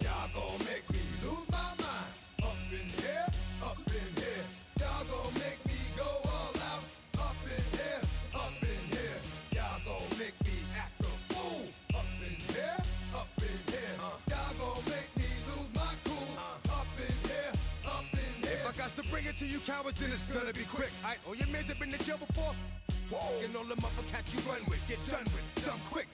Y'all gon' make me lose my mind. Up in here, up in here. Y'all gon' make me go all out. Up in here, up in here. Y'all gon' make me act a fool. Up in here, up in here. Y'all gon' make me lose my cool. Up in here, up in here. If I got to bring it to you cowards, then it's gonna be quick. Alright, all your men that been to jail before? Whoa. And all the motherfuckers you run with, get done with, dumb quick.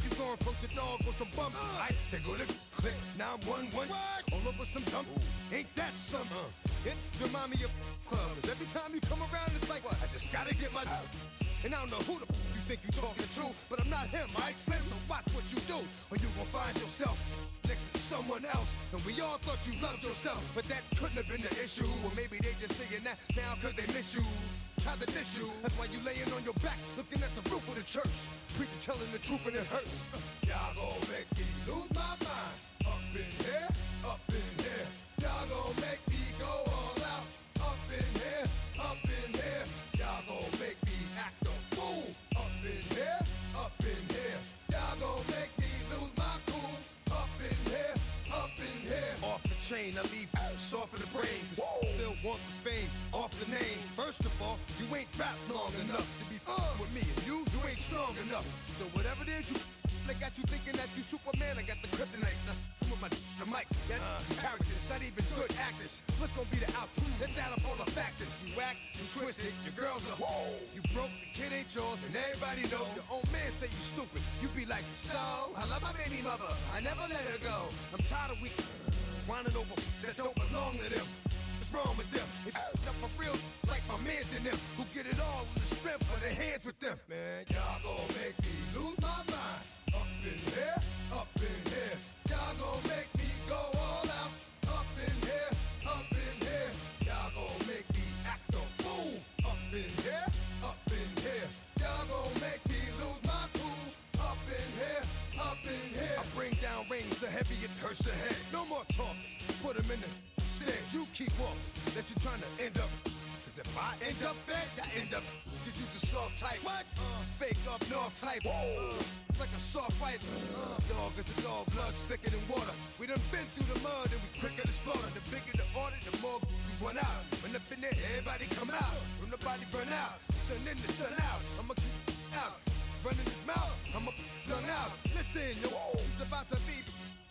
You gon' approach the dog with some bump. Alright, they go to click. Now I'm 1-1. All over some dump. Ain't that something? It's remind me of clubs. Every time you come around, it's like, what? I just gotta get my. And I don't know who the you think you talking to, but I'm not him, alright, Slim? So watch what you do, or you gon' find yourself next to someone else. And we all thought you loved yourself, but that couldn't have been the issue. Or maybe they just saying that now cause they miss you. Try to diss you. That's why you laying on your back, looking at the roof of the church. Preacher telling the truth and it hurts. Y'all gon' make me lose my mind. Up in here, up in here. Y'all gon' make me go all out. Up in here, up in here. Y'all gon' make me act a fool. Up in here, up in here. Y'all gon' make me lose my cool. Up in here, up in here. Off the chain, I leave soft in the brain. Still want the fame, off the name. First of all, you ain't rap long enough to be with me. And you ain't strong enough. So whatever it is you I got you thinking that you Superman, I got the kryptonite. Come with the mic, that's characters, not even good actors. What's gonna be the outcome? Let's add up all the factors. You act, you twisted, your girls are you broke, the kid ain't yours, and everybody know. Your own man say you stupid. You be like, so, I love my baby mother, I never let her go. I'm tired of weak, whining over that don't belong to them. What's wrong with them? It's up for real, like my mans in them, who get it all in the strength of their hands with them. Man, y'all gon' make me lose my mind. Up in here, up in here. Y'all gon' make me go all out. Up in here, up in here. Y'all gon' make me act a fool. Up in here, up in here. Y'all gon' make me lose my cool. Up in here, up in here. I bring down rain so heavy it hurts the head. No more talk, put him in the stand. You keep off, that you trying to end up. Cause if I end up fed, I end up. Get you the soft type. What? Fake up north type. Like a soft fight. Dog is a dog, blood thicker than water. We done been through the mud and we quicker to slaughter. The bigger the order, the more we run out. When up in there, everybody come out. When the body burn out, sun in the sun out. I'ma keep out, running his mouth. I'ma flung out. Listen, yo, it's about to be.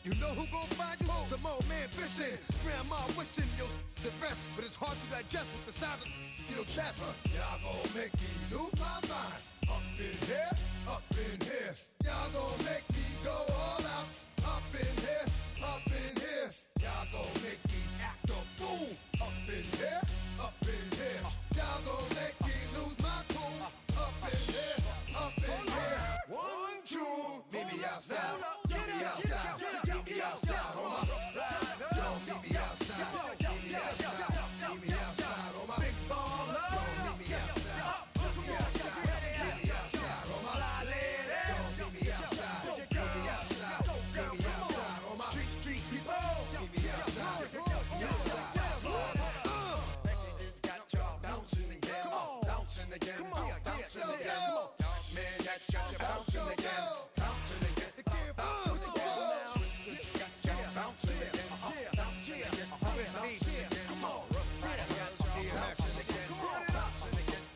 You know who gon' find you? Some old man fishing. Grandma wishing you'll the rest, but it's hard to digest with the size of your chest. Y'all gon' make me lose my mind. Up in here, up in here. Y'all gon' make me go all out. Up in here, up in here. Y'all gon' make me act a fool. Up in here, up in here. Y'all gon' make me lose my cool. Up in here, up in here. 1, 2, meet me outside. Meet me outside. Meet me outside. On my yo, meet me outside. Meet me outside. Meet me outside. On my big baller. Yo, meet me outside. Meet me outside. Meet me outside. On my yo, meet me outside. Meet me outside. Meet me outside. On my street people. Meet me outside. Meet me outside. It's got y'all bouncing again. Bouncing again. Bouncing again. Man, that's got you bouncing again. Bouncing again. Bouncing again. It's got y'all bouncing again. Bouncing again. Bouncing again. Come on. Bouncing again. Bouncing again. Bouncing again.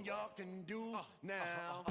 Y'all can do now.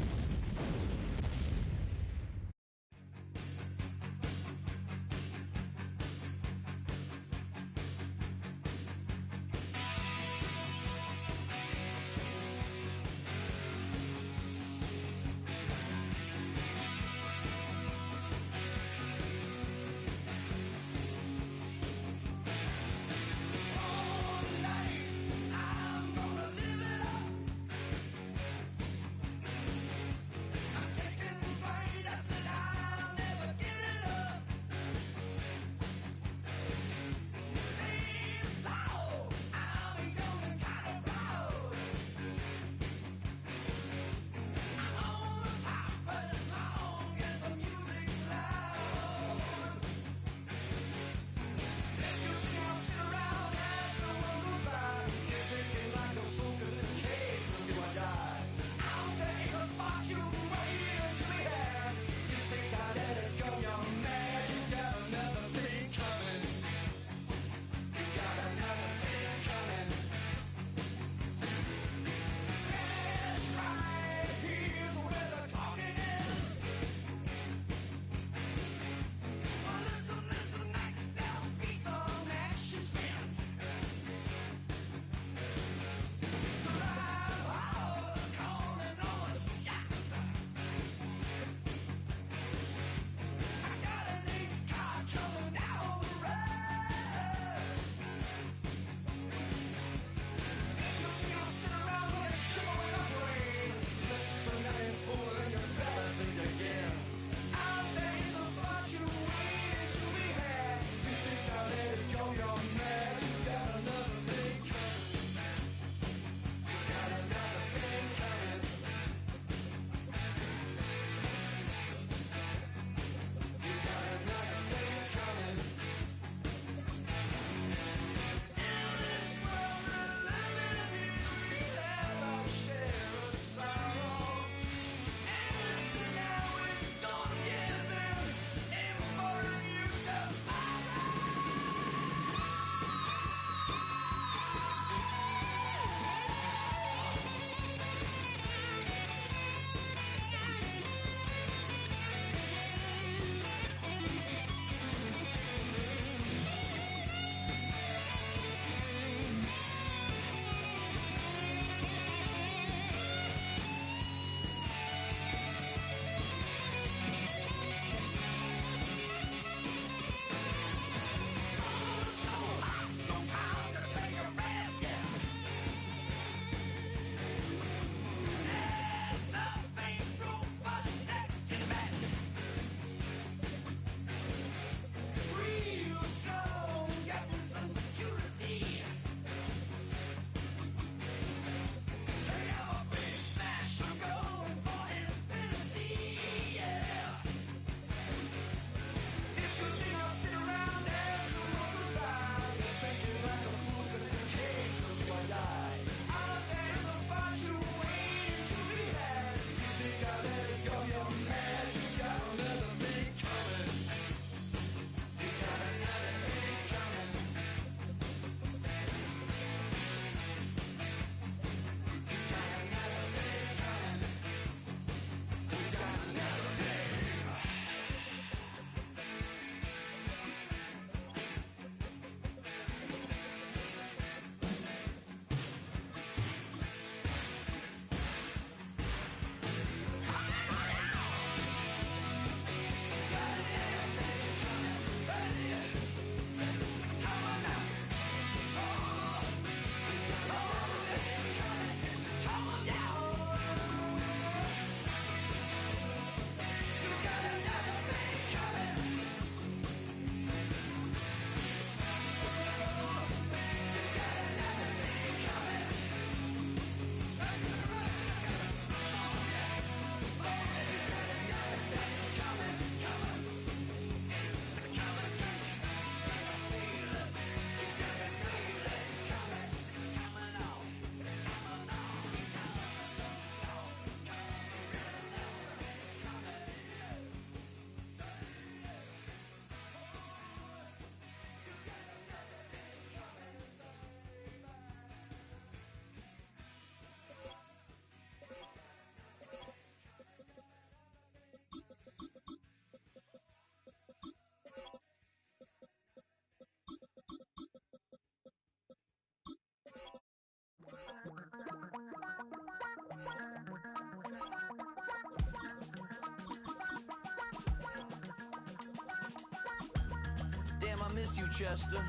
miss you, Chester.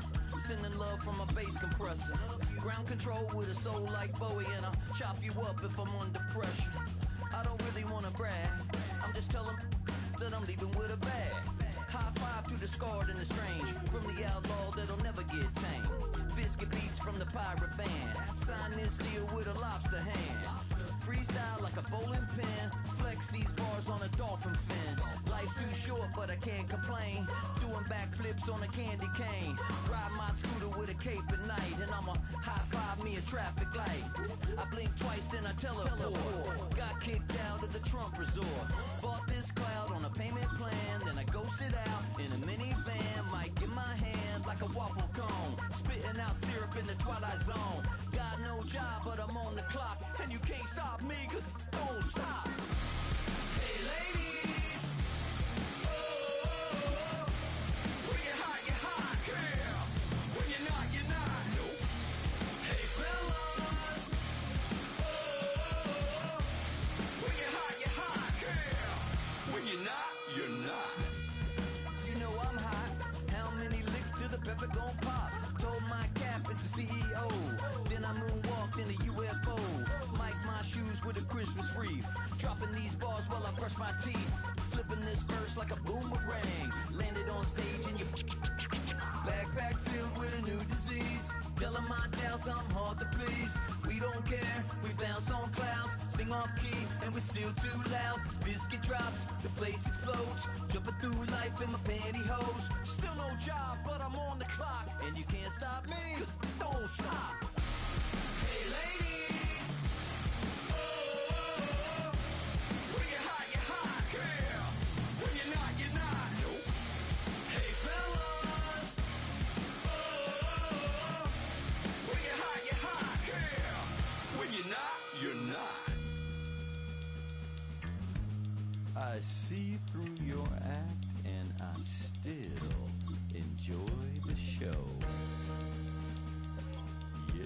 Sending love from a bass compressor. Ground control with a soul like Bowie, and I'll chop you up if I'm under pressure. I don't really wanna brag, I'm just telling that I'm leaving with a bag. High five to the scarred and the strange, from the outlaw that'll never get tamed. Biscuit beats from the pirate band, sign this deal with a lobster hand. Freestyle like a bowling pin, flex these bars on a dolphin fin. Life's too short but I can't complain, doing backflips on a candy cane. Ride my scooter with a cape at night, and I'ma high five me a traffic light. I blink twice then I teleport, got kicked out of the Trump resort. Bought this cloud on a payment plan, then I ghosted out in a minivan. Mic in my hand like a waffle cone, spitting out syrup in the twilight zone. Got no job but I'm on the clock, and you can't stop me, cause don't stop. Hey ladies, oh, when you're hot, yeah. When you're not, you're not. Nope. Hey fellas, oh, when you're hot, yeah. When you're not, you're not. You know I'm hot. How many licks till the pepper gon' pop? Told my cap it's the CEO. Then I moonwalked in a UFO. Mic my shoes with a Christmas wreath. Dropping these bars while I brush my teeth. Flipping this verse like a boomerang. Landed on stage in your backpack filled with a new disease. Telling my doubts I'm hard to please. We don't care, we bounce on clouds. Sing off key and we're still too loud. Biscuit drops, the place explodes. Jumping through life in my pantyhose. Still no job, but I'm on the clock. And you can't stop me, cause don't stop. Hey ladies, oh, when you're hot, yeah. When you're not, you're not. Nope. Hey fellas, oh, when you're hot, yeah. When you're not, you're not. I see through your act and I still enjoy the show. Yeah.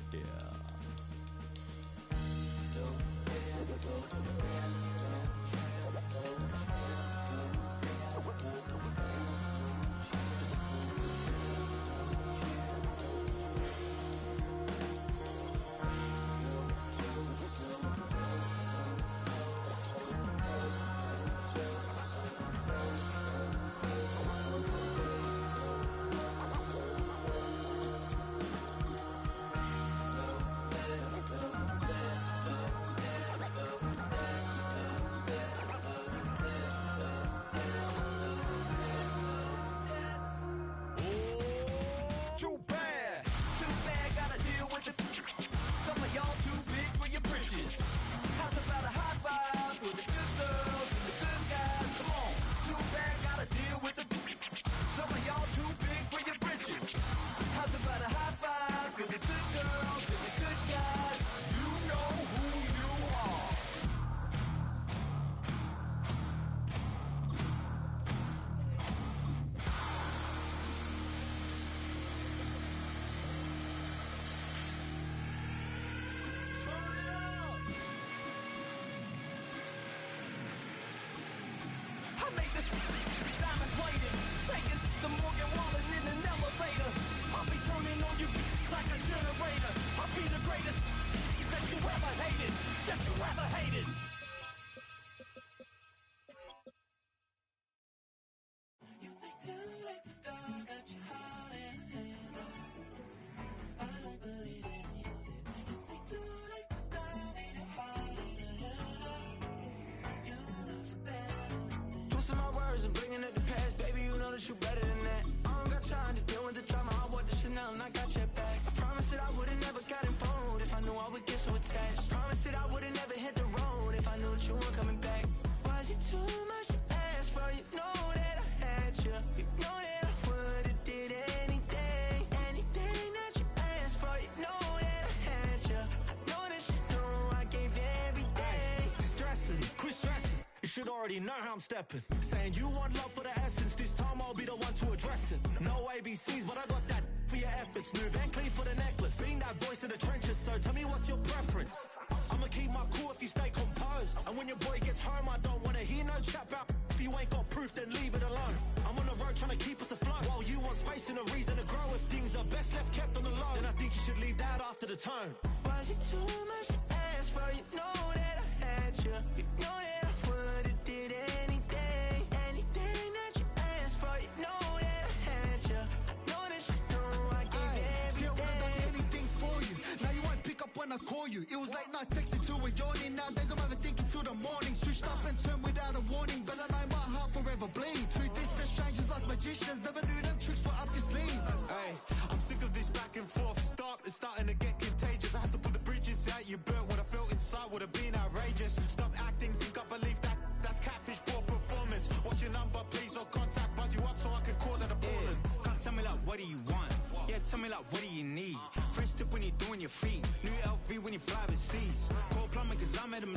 You better than that. I don't got time to deal with the drama. I want the Chanel and I got your back. I promised that I would've never got involved if I knew I would get so attached. I promised that I would've never hit the road if I knew that you weren't coming back. Was it too much to ask for? You know that I had you. You know that I would've did anything, anything that you asked for. You know that I had you. I know that you know I gave you everything. Stressing, quit stressing. You should already know how I'm stepping. Saying you want love for the essence. This time I'll be the one to address it. No ABCs, but I got that for your efforts. New Van Cleef for the necklace. Being that voice in the trenches, so tell me what's your preference. I'ma keep my cool if you stay composed. And when your boy gets home, I don't wanna hear no chat about If you ain't got proof, then leave it alone. I'm on the road trying to keep us afloat, while you want space and a reason to grow. If things are best left kept on the low, then I think you should leave that after the tone. Was it too much to ask for? You know that I had you. You know that I would've did anything. Anything that you asked for. You know that I had you. I know that you know I gave everything. See, I would've done anything for you. Now you won't pick up when I call you. It was late night texting to a yawning. Nowadays I'm overthinking till the morning. Switched up and turned without a warning, but I know my heart forever bleed. Truth is that strangers like magicians never knew them tricks were up your sleeve. Hey, I'm sick of this back and forth. It's starting to get contagious. I have to put the bridges out you built. What I felt inside would have been outrageous. Stop acting, think I believe that's catfish, poor performance. What's your number, please, or contact, buzz you up so I can call that a ballin'. Can't tell me like, what do you want? Yeah, tell me like, what do you need? Fresh tip when you're doing your feet. New LV when you fly overseas. Call plumbing cause I'm at a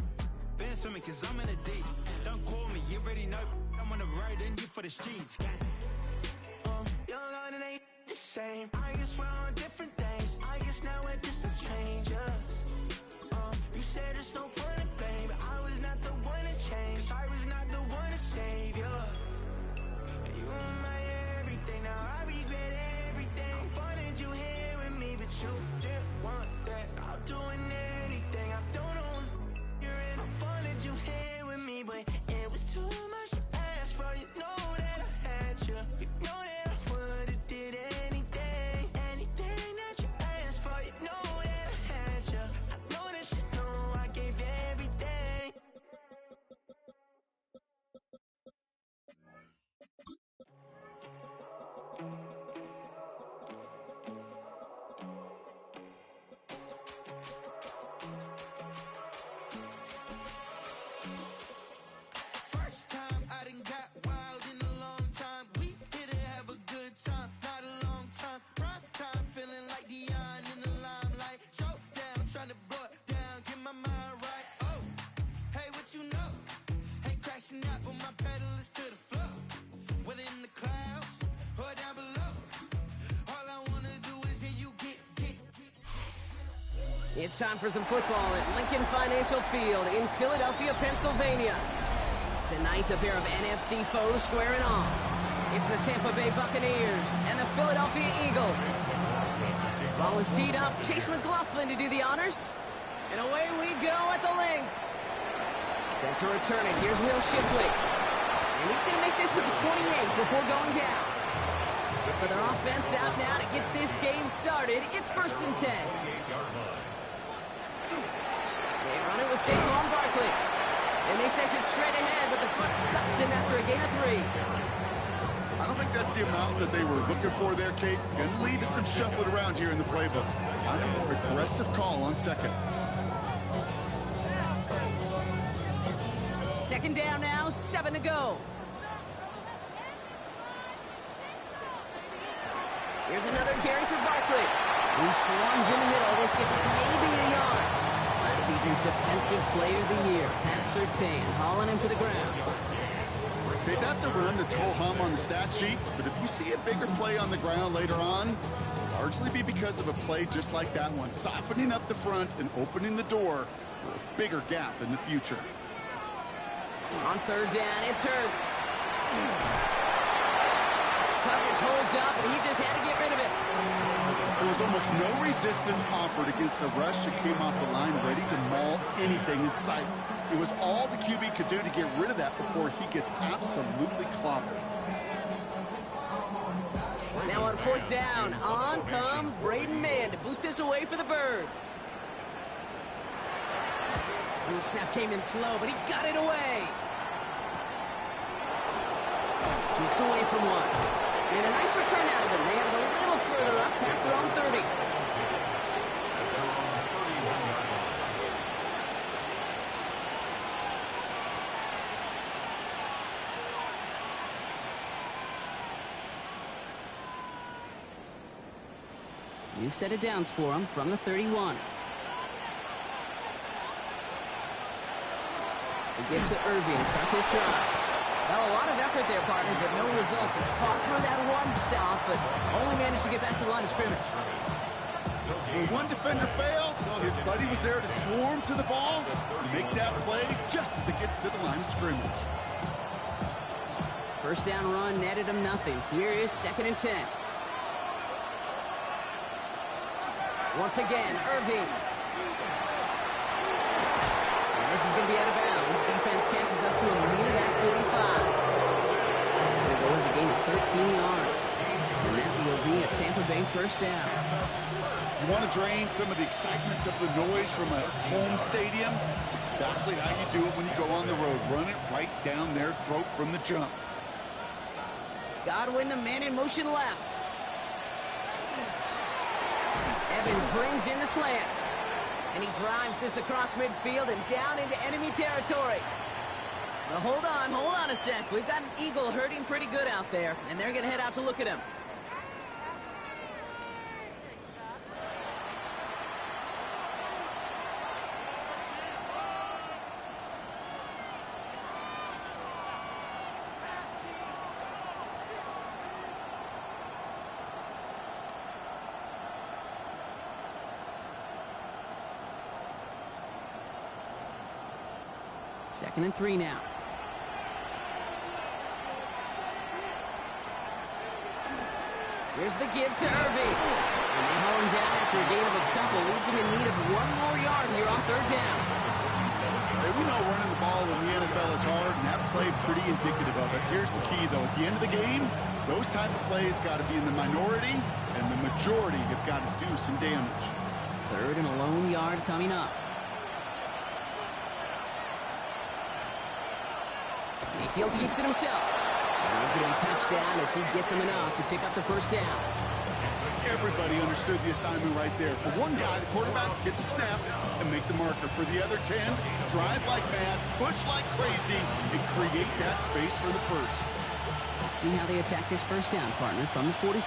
been swimming cause I'm in a deep. Don't call me, you already know. I'm on the road and you for the streets. Young and it ain't the same. I guess we're on different things. I guess now we're distant strangers. You said there's no fun to blame, but I was not the one to change. 'Cause I was not the one to save you. You were my everything. Now I regret everything. I wanted you here with me, but you didn't want that. I'm doing anything. I don't know what's you're in. I wanted you here with me, but it was too much to ask for. You know that I had you. You know that I would've did anything. Anything that you asked for. You know that I had you. I know that you know I gave everything. First time I done got wild in a long time. We didn't have a good time, not a long time. Prime time, feeling like Dion in the limelight. Showdown, trying to blow it down, get my mind right. Oh, hey, what you know? Ain't crashing out, but my pedal is to the floor. Whether in the clouds or down below, all I wanna do is hear you get. It's time for some football at Lincoln Financial Field in Philadelphia, Pennsylvania. Tonight, a pair of NFC foes squaring off. It's the Tampa Bay Buccaneers and the Philadelphia Eagles. Ball is teed up. Chase McLaughlin to do the honors. And away we go at the link. Set to return it. Here's Will Shipley. And he's going to make this to the 28 before going down. So their offense out now to get this game started. It's 1st and 10. They run it with Saquon Barkley. And they sent it straight ahead, but the front stops him after a gain of 3. I don't think that's the amount that they were looking for there, Kate. Going to lead to some shuffling around here in the playbook. On a more aggressive call on second. Second down now, 7 to go. Here's another carry for Barkley. He swarms in the middle. This gets maybe a yard. Last season's Defensive Player of the Year, Pat Surtain, hauling him to the ground. Okay, that's a run that's ho-hum on the stat sheet, but if you see a bigger play on the ground later on, it'll largely be because of a play just like that one, softening up the front and opening the door for a bigger gap in the future. On 3rd down, it's Hurts. Coverage holds up, and he just had to get rid of it. There was almost no resistance offered against a rush that came off the line ready to maul anything in sight. It was all the QB could do to get rid of that before he gets absolutely clobbered. Now on 4th down, on comes Braden Mann to boot this away for the Birds. Ooh, snap came in slow, but he got it away. Jukes away from one. And a nice return out of him. They have it a little further up past their own 30. New set of downs for him from the 31. They give to Irving to start this drive. Well, a lot of effort there, partner, but no results. He fought for that one stop, but only managed to get back to the line of scrimmage. When one defender failed, his buddy was there to swarm to the ball and make that play just as it gets to the line of scrimmage. First down run netted him nothing. Here is 2nd and 10. Once again, Irving. And this is going to be out of bounds. Defense catches up to him near that 45. It's going to go as a gain of 13 yards. And that will be a Tampa Bay first down. You want to drain some of the excitements of the noise from a home stadium? It's exactly how you do it when you go on the road. Run it right down their throat from the jump. Godwin, the man in motion left. Evans brings in the slant. And he drives this across midfield and down into enemy territory. But hold on a sec. We've got an Eagle hurting pretty good out there, and they're going to head out to look at him. Second and 3 now. Here's the give to Irving. And they haul him down after a gain of a couple. Leaves him in need of 1 more yard here on 3rd down. Hey, we know running the ball in the NFL is hard, and that play pretty indicative of it. Here's the key, though. At the end of the game, those type of plays got to be in the minority, and the majority have got to do some damage. 3rd and a lone yard coming up. Mayfield keeps it himself. And he's going to be touchdown as he gets him enough to pick up the first down. Everybody understood the assignment right there. For one guy, the quarterback, get the snap and make the marker. For the other 10, drive like mad, push like crazy, and create that space for the first. Let's see how they attack this first down, partner, from the 45.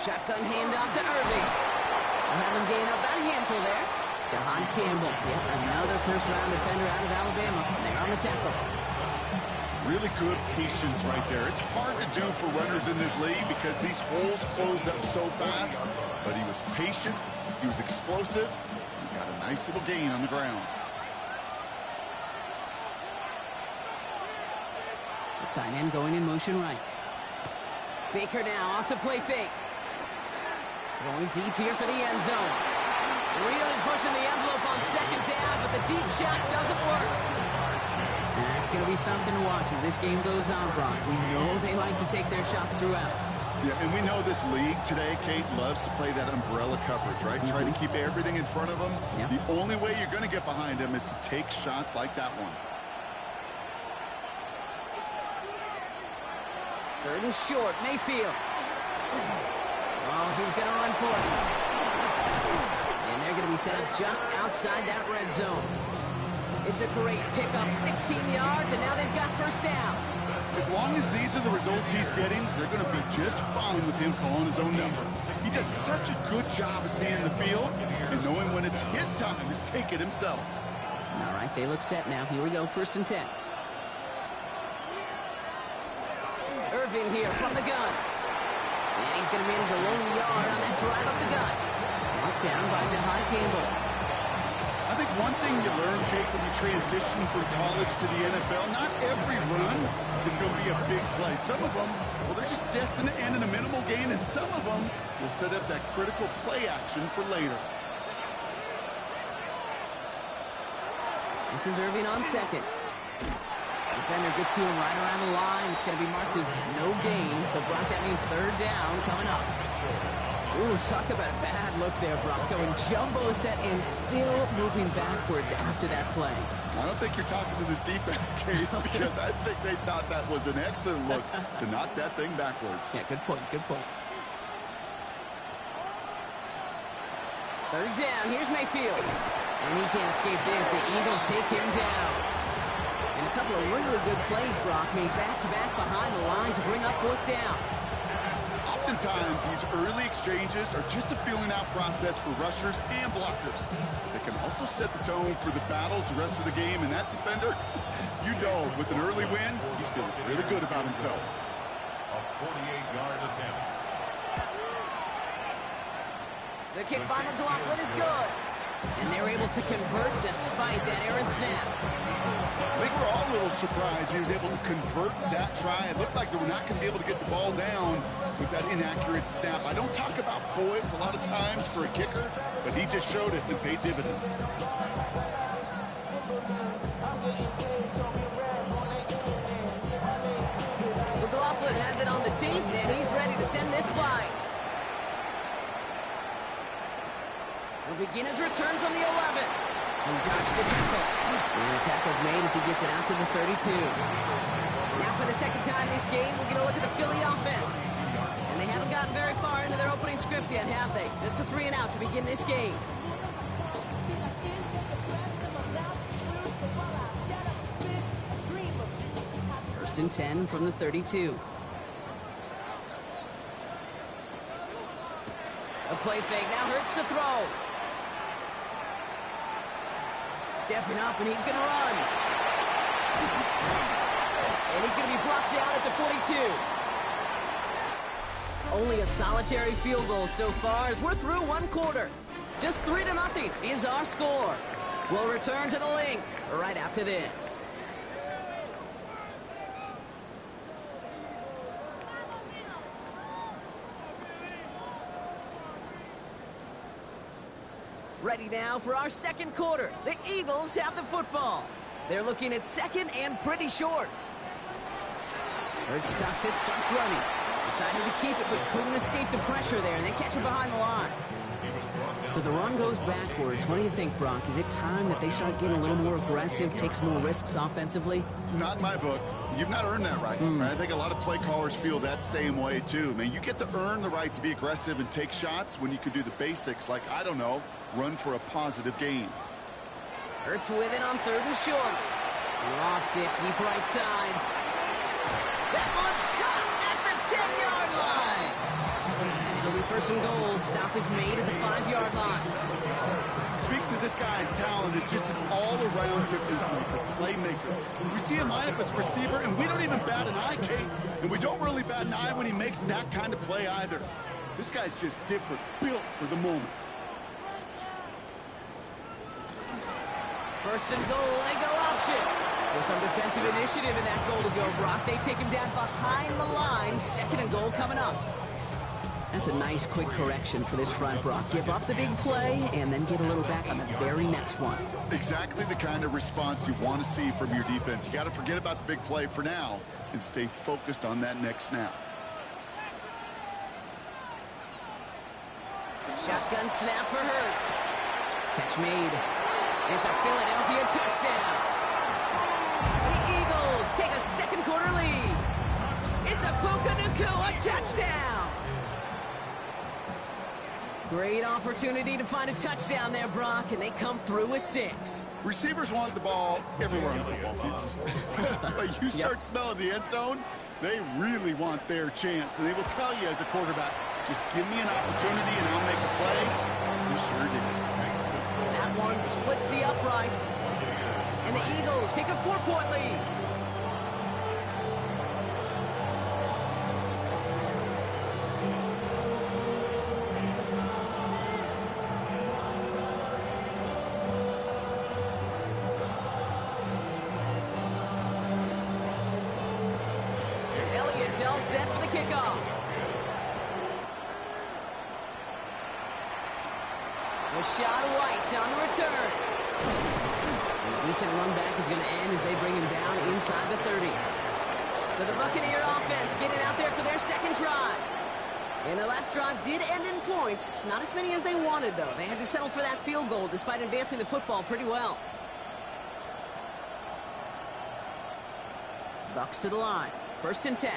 Shotgun handoff to Irving. We'll have him gain up that handful there. Jahan Campbell, another first-round defender out of Alabama. They're on the tackle. Really good patience right there. It's hard to do for runners in this league because these holes close up so fast. But he was patient, he was explosive, he got a nice little gain on the ground. The tight end going in motion right. Baker now off the play fake. Going deep here for the end zone. Really pushing the envelope on 2nd down, but the deep shot doesn't work. That's going to be something to watch as this game goes on, Brock. We know they like to take their shots throughout. Yeah, and we know this league today, Kate, loves to play that umbrella coverage, right? Try to keep everything in front of them. Yep. The only way you're going to get behind them is to take shots like that one. 3rd and short, Mayfield. Oh, he's going to run for it. And they're going to be set up just outside that red zone. It's a great pickup, 16 yards, and now they've got first down. As long as these are the results he's getting, they're going to be just fine with him calling his own number. He does such a good job of seeing the field and knowing when it's his time to take it himself. All right, they look set now. Here we go, 1st and 10. Irving here from the gun. And he's going to manage a lone yard on that drive up the gut. Knocked down by Jahan Campbell. I think one thing you learn, Kate, when you transition from college to the NFL, not every run is going to be a big play. Some of them, well, they're just destined to end in a minimal gain, and some of them will set up that critical play action for later. This is Irving on 2nd. Defender gets to him right around the line. It's going to be marked as no gain, so Brock, that means 3rd down coming up. Ooh, talk about a bad look there, Brock. Going jumbo set and still moving backwards after that play. I don't think you're talking to this defense, Kate, because I think they thought that was an excellent look to knock that thing backwards. Yeah, good point, good point. 3rd down, here's Mayfield. And he can't escape this. The Eagles take him down. And a couple of really good plays, Brock, made back-to-back behind the line to bring up 4th down. Oftentimes, these early exchanges are just a feeling-out process for rushers and blockers. They can also set the tone for the battles the rest of the game, and that defender, you know, with an early win, he's feeling really good about himself. A 48-yard attempt. The kick by McLaughlin is good. And they're able to convert despite that errant snap. I think we're all a little surprised he was able to convert that try. It looked like they were not going to be able to get the ball down with that inaccurate snap. I don't talk about poise a lot of times for a kicker, but he just showed it and paid dividends. McLaughlin has it on the team, and he's ready to send this flying. He'll begin his return from the 11. He dodged the tackle. And the tackle's made as he gets it out to the 32. Now for the second time this game, we're going to look at the Philly offense. And they haven't gotten very far into their opening script yet, have they? Just a 3 and out to begin this game. First and 10 from the 32. A play fake now hurts to throw. Stepping up, and he's going to run. And he's going to be brought down at the 42. Only a solitary field goal so far as we're through one quarter. Just 3-0 is our score. We'll return to the link right after this. Ready now for our second quarter. The Eagles have the football. They're looking at second and pretty short. Hurts tucks it, starts running. Decided to keep it, but couldn't escape the pressure there, and they catch it behind the line. So the run goes backwards. What do you think, Brock? Is it time that they start getting a little more aggressive, take some more risks offensively? Not in my book. You've not earned that right. I think a lot of play callers feel that same way, too. Man, you get to earn the right to be aggressive and take shots when you can do the basics, like, I don't know, run for a positive gain. Hurts with it on 3rd and short. Lofts it deep right side. That one's caught at the 10-yard line. And it'll be 1st and goal. Stop is made at the 5-yard line. Speaks to this guy's talent as just an all-around difference maker, playmaker. We see him line up as a receiver, and we don't even bat an eye, Kate. And we don't really bat an eye when he makes that kind of play either. This guy's just different, built for the moment. 1st and goal, they go option. So some defensive initiative in that goal to go, Brock. They take him down behind the line. 2nd and goal coming up. That's a nice quick correction for this front, Brock. Give up the big play and then get a little back on the very next one. Exactly the kind of response you want to see from your defense. You got to forget about the big play for now and stay focused on that next snap. Shotgun snap for Hurts. Catch made. It's a Philadelphia touchdown. The Eagles take a second quarter lead. It's a Puka Nacua touchdown. Great opportunity to find a touchdown there, Brock, and they come through with 6. Receivers want the ball everywhere on the football field. But you start smelling the end zone, they really want their chance. And they will tell you as a quarterback, just give me an opportunity and I'll make a play. You sure did. That one splits the uprights. And the Eagles take a 4-point lead. Elliott's all set for the kickoff. Rashad White on the return. A decent run back is going to end as they bring him down inside the 30. So the Buccaneer offense getting out there for their second drive. And their last drive did end in points. Not as many as they wanted, though. They had to settle for that field goal despite advancing the football pretty well. Bucks to the line. 1st and 10.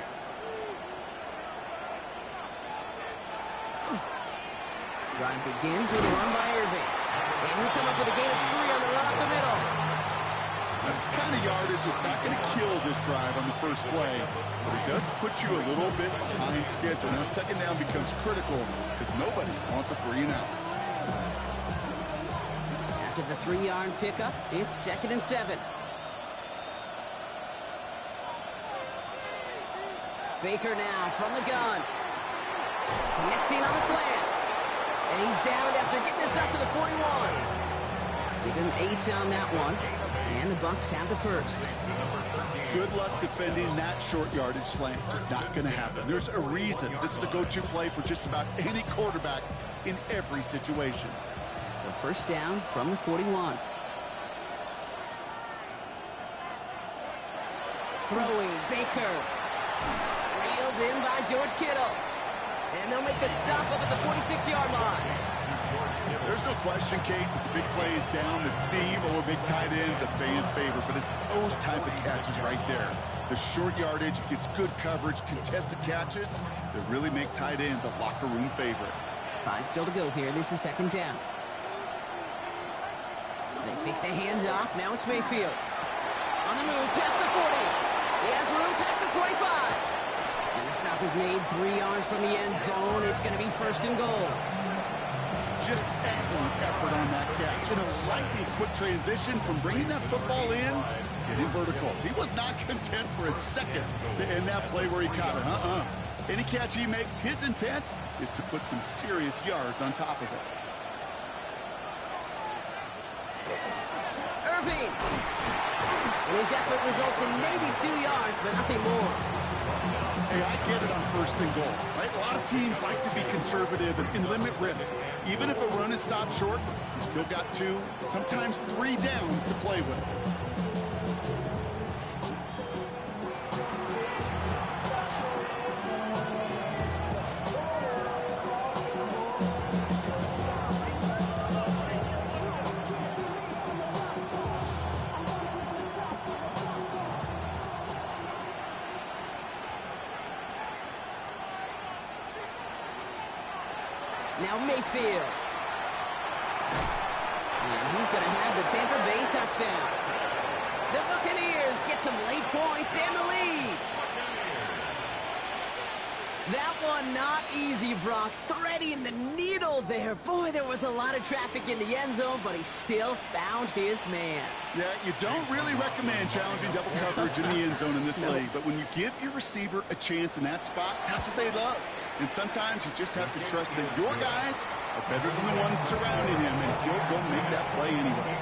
Drive begins with a run by Irving. And he'll come up with a gain of 3 on the run up the middle. That's the kind of yardage that's not going to kill this drive on the first play, but it does put you a little bit behind schedule. Now, 2nd down becomes critical because nobody wants a 3 and out. After the 3-yard pickup, it's 2nd and 7. Baker now from the gun. Connecting on the slant. And he's down after getting this up to the 41. Give him 8 on that one. And the Bucks have the first. Good luck defending that short yardage slant. Just not going to happen. There's a reason this is a go-to play for just about any quarterback in every situation. So first down from the 41. Throwing, Baker. Reeled in by George Kittle. And they'll make the stop up at the 46-yard line. There's no question, Kate, the big play is down the seam or big tight ends a fan favorite, but it's those type of catches right there. The short yardage gets good coverage, contested catches that really make tight ends a locker room favorite. 5 still to go here. This is second down. They fake the hands off. Now it's Mayfield. On the move, past the 40. He has room past the 25. And the stop is made 3 yards from the end zone. It's going to be first and goal. Just excellent effort on that catch. In a lightning quick transition from bringing that football in to getting vertical. He was not content for a second to end that play where he caught it. Any catch he makes, his intent is to put some serious yards on top of it. Irving. And his effort results in maybe 2 yards, but nothing more. Hey, I get it on first and goal, right? A lot of teams like to be conservative and limit risk. Even if a run is stopped short, you still got 2, sometimes 3 downs to play with. Now Mayfield. And he's going to have the Tampa Bay touchdown. The Buccaneers get some late points and the lead. That one not easy, Brock. Threading the needle there. Boy, there was a lot of traffic in the end zone, but he still found his man. Yeah, you don't really recommend challenging double coverage in the end zone in this league, but when you give your receiver a chance in that spot, that's what they love. And sometimes you just have to trust that your guys are better than the ones surrounding him, and he'll go make that play anyway.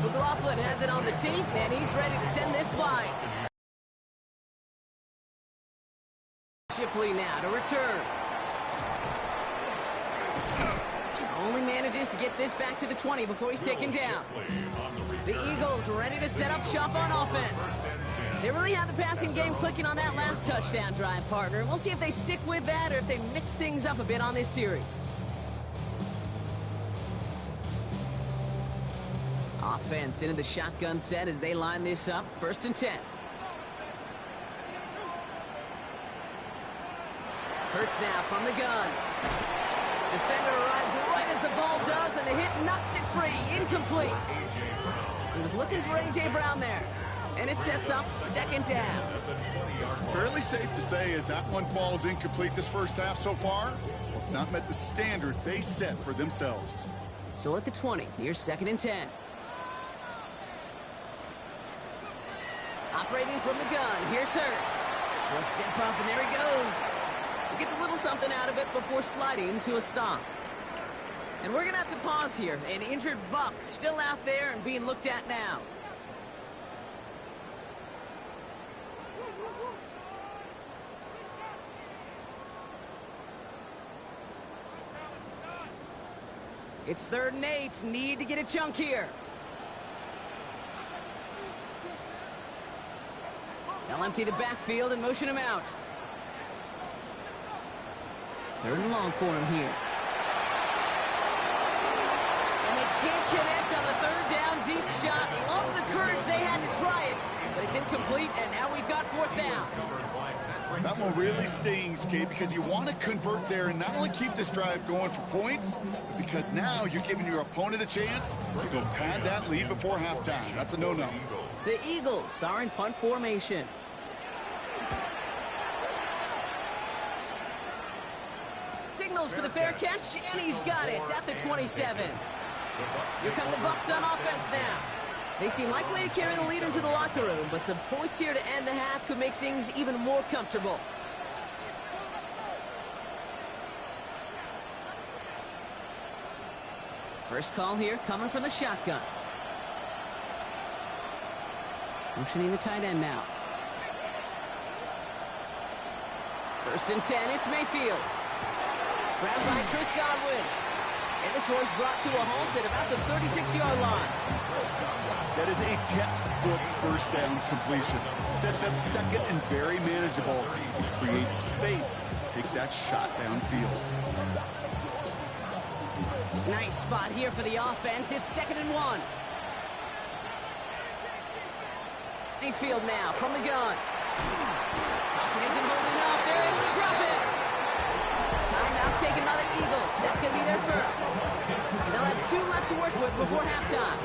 McLaughlin has it on the tee, and he's ready to send this flying. Shipley now to return. Only manages to get this back to the 20 before he's taken down. The Eagles ready to set up shop on offense. They really had the passing game clicking on that last touchdown drive, partner. We'll see if they stick with that or if they mix things up a bit on this series. Offense into the shotgun set as they line this up. First and 10. Hurts now from the gun. Defender arrives right as the ball does, and the hit knocks it free. Incomplete. He was looking for A.J. Brown there. And it sets up second down. Fairly safe to say as that one falls incomplete this first half so far, well, it's not met the standard they set for themselves. So at the 20, here's second and 10. Operating from the gun, here's Hurts. He'll step up, and there he goes. He gets a little something out of it before sliding to a stop. And we're going to have to pause here. An injured Buck still out there and being looked at now. It's 3rd and 8. Need to get a chunk here. They'll empty the backfield and motion him out. 3rd and long for him here. And they can't connect on the 3rd down deep shot. Love the courage they had to try it, but it's incomplete, and now we've got 4th down. That one really stings, Kate, because you want to convert there and not only keep this drive going for points, but because now you're giving your opponent a chance to go pad that lead before halftime. That's a no-no. The Eagles are in punt formation. signals for the fair catch, and he's got it at the 27. Here come the Bucs on offense now. They seem likely to carry the lead into the locker room, but some points here to end the half could make things even more comfortable. First call here coming from the shotgun. Motioning the tight end now. First and 10, it's Mayfield. Grabbed by Chris Godwin. And this one's brought to a halt at about the 36-yard line. That is a textbook first down completion. Sets up second and very manageable. Creates space to take that shot downfield. Nice spot here for the offense. It's 2nd and 1. Mayfield now from the gun. Pocket isn't holding up. They're able to drop it. Timeout taken by the Eagles. That's going to be their first. They'll have 2 left to work with before halftime.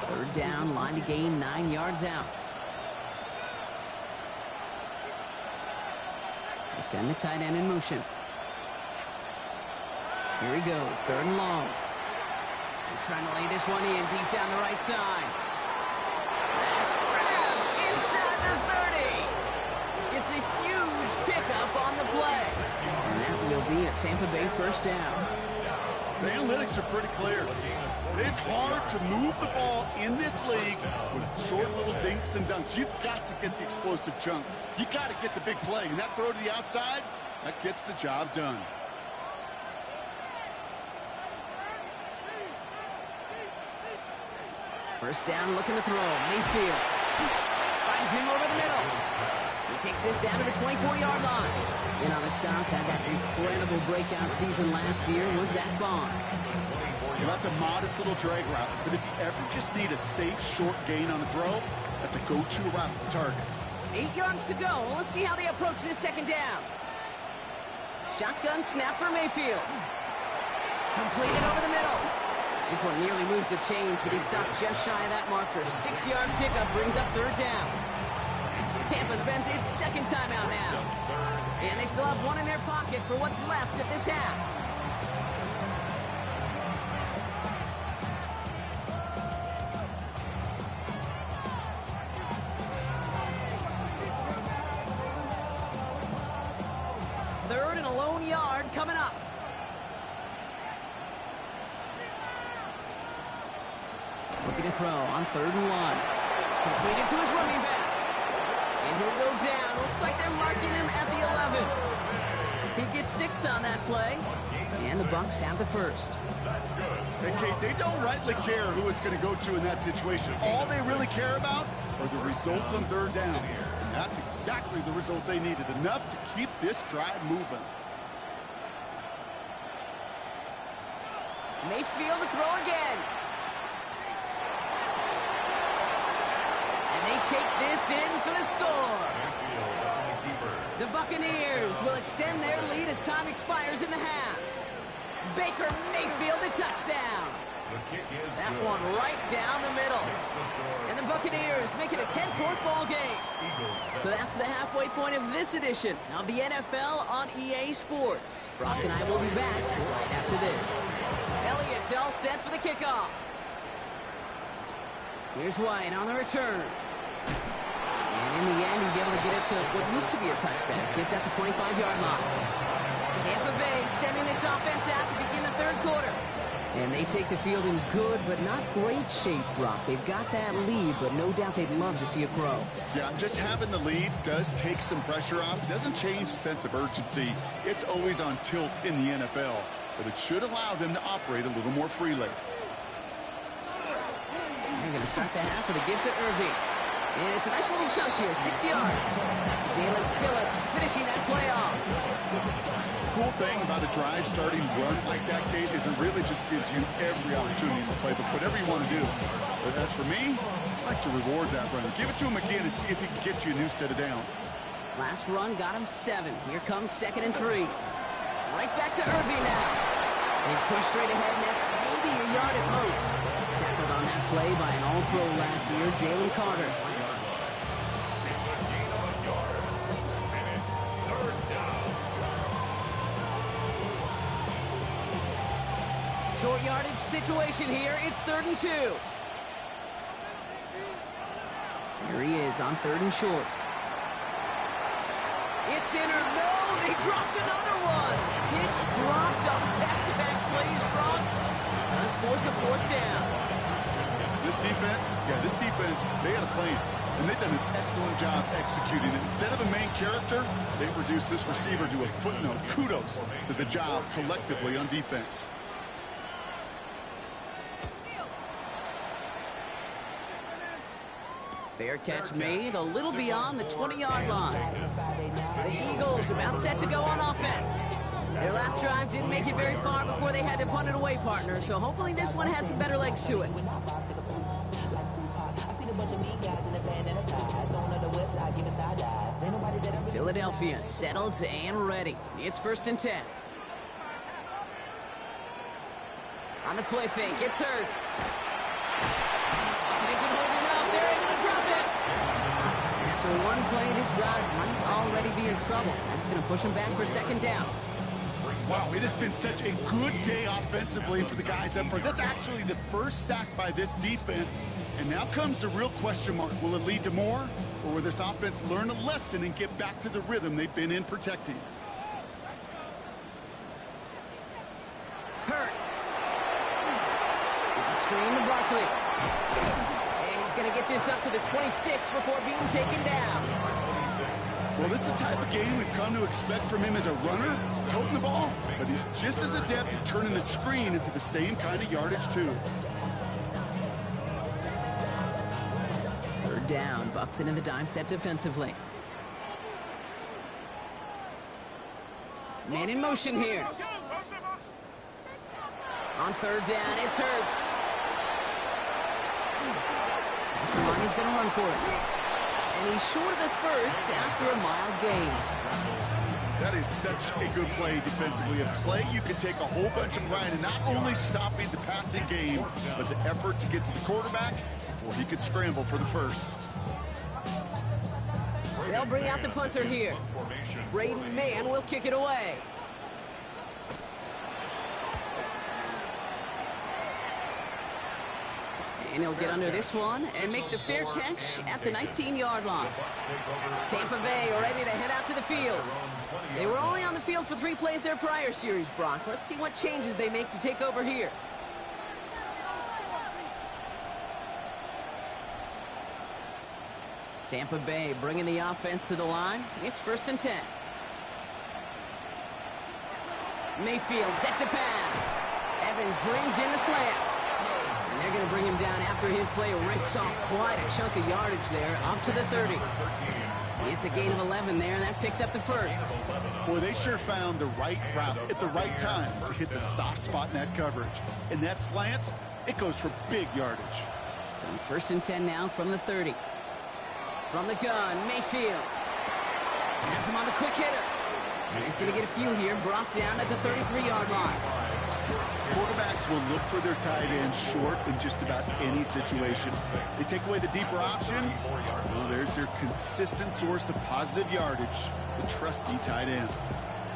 Third down, line to gain 9 yards out. They send the tight end in motion. Here he goes, 3rd and long. He's trying to lay this one in deep down the right side. That's grabbed inside the 30. It's a huge pickup on the play. And that will be a Tampa Bay first down. The analytics are pretty clear. It's hard to move the ball in this league with short little dinks and dunks. You've got to get the explosive chunk. You got to get the big play. And that throw to the outside, that gets the job done. First down, looking to throw. Mayfield finds him over the middle. He takes this down to the 24-yard line. And on the stop, had that incredible breakout season last year was Zach Bond. Well, that's a modest little drag route, but if you ever just need a safe, short gain on the throw, that's a go-to route to target. 8 yards to go. Well, let's see how they approach this 2nd down. Shotgun snap for Mayfield. Completed over the middle. This one nearly moves the chains, but he stopped just shy of that marker. 6-yard pickup brings up 3rd down. Tampa spends its 2nd timeout now. And they still have 1 in their pocket for what's left of this half. Third and a lone yard coming up. Looking to throw on 3rd and 1. Completed to his running back. And he'll go down. Looks like they're marking him at the 11. He gets 6 on that play. And the Bucs have the first. Hey, Kate, they don't rightly care who it's going to go to in that situation. All they really care about are the results on 3rd down. And that's exactly the result they needed. Enough to keep this drive moving. Mayfield to throw again. And they take this in for the score. The Buccaneers will extend their lead as time expires in the half. Baker Mayfield a touchdown. That one right down the middle. And the Buccaneers make it a 10-point ball game. So that's the halfway point of this edition of the NFL on EA Sports. Brock and I will be back right after this. Elliott's all set for the kickoff. Here's White on the return. And in the end, he's able to get it to what used to be a touchback. It's at the 25-yard line. Tampa Bay sending its offense out to begin the 3rd quarter. And they take the field in good but not great shape, Brock. They've got that lead, but no doubt they'd love to see it grow. Yeah, just having the lead does take some pressure off. It doesn't change the sense of urgency. It's always on tilt in the NFL, but it should allow them to operate a little more freely. They're going to start the half with a give to Irving. And it's a nice little chunk here, 6 yards. Jalen Phillips finishing that play off. The cool thing about a drive starting run like that, Kate, is it really just gives you every opportunity to play, but whatever you want to do. But as for me, I like to reward that run. Give it to him again and see if he can get you a new set of downs. Last run got him 7. Here comes 2nd and 3. Right back to Irby now. He's pushed straight ahead, and that's maybe a yard at most. Tackled on that play by an All-Pro last year, Jalen Carter. It's a gain of a yard, and it's third down. Short yardage situation here. It's 3rd and 2. Here he is on 3rd and short. It's in or no, they dropped another one. Hicks dropped on back-to-back plays, Brock. Does force a 4th down. This defense, they had a plan, and they've done an excellent job executing it. Instead of a main character, they've reduced this receiver to a footnote. Kudos to the job collectively on defense. Fair catch made a little beyond the 20-yard line. The Eagles about set to go on offense. Their last drive didn't make it very far before they had to punt it away, partner, so hopefully this one has some better legs to it. Philadelphia settled and ready. It's 1st and 10. On the play fake, it's Hurts. It isn't holding up. They're able to drop it. After one play, this drive might already be in trouble. That's going to push them back for 2nd down. Wow, it has been such a good day offensively for the guys up front. That's actually the first sack by this defense. And now comes the real question mark. Will it lead to more? Or will this offense learn a lesson and get back to the rhythm they've been in protecting? Hurts. It's a screen to Barkley. And he's going to get this up to the 26 before being taken down. Well, this is the type of game we've come to expect from him as a runner, toting the ball, but he's just as adept at turning the screen into the same kind of yardage, too. 3rd down, Bucks it in the dime set defensively. Man in motion here. On 3rd down, it's Hurts. He's going to run for it. And he's short of the first after a mild gain. That is such a good play defensively. A play you can take a whole bunch of pride in not only stopping the passing game, but the effort to get to the quarterback before he could scramble for the first. They'll bring out the punter here. Braden Mann will kick it away. And he'll get under this one and make the fair catch at the 19-yard line. Tampa Bay ready to head out to the field. They were only on the field for 3 plays their prior series, Brock. Let's see what changes they make to take over here. Tampa Bay bringing the offense to the line. It's 1st and 10. Mayfield set to pass. Evans brings in the slant. And they're going to bring him down after his play rips off quite a chunk of yardage there, up to the 30. It's a gain of 11 there, and that picks up the first. Boy, they sure found the right route at the right time to hit the soft spot in that coverage. And that slant, it goes for big yardage. So 1st and 10 now from the 30. From the gun, Mayfield. Has him on the quick hitter. And he's going to get a few here, brought down at the 33-yard line. Quarterbacks will look for their tight end short in just about any situation. They take away the deeper options. Well, there's their consistent source of positive yardage, the trusty tight end.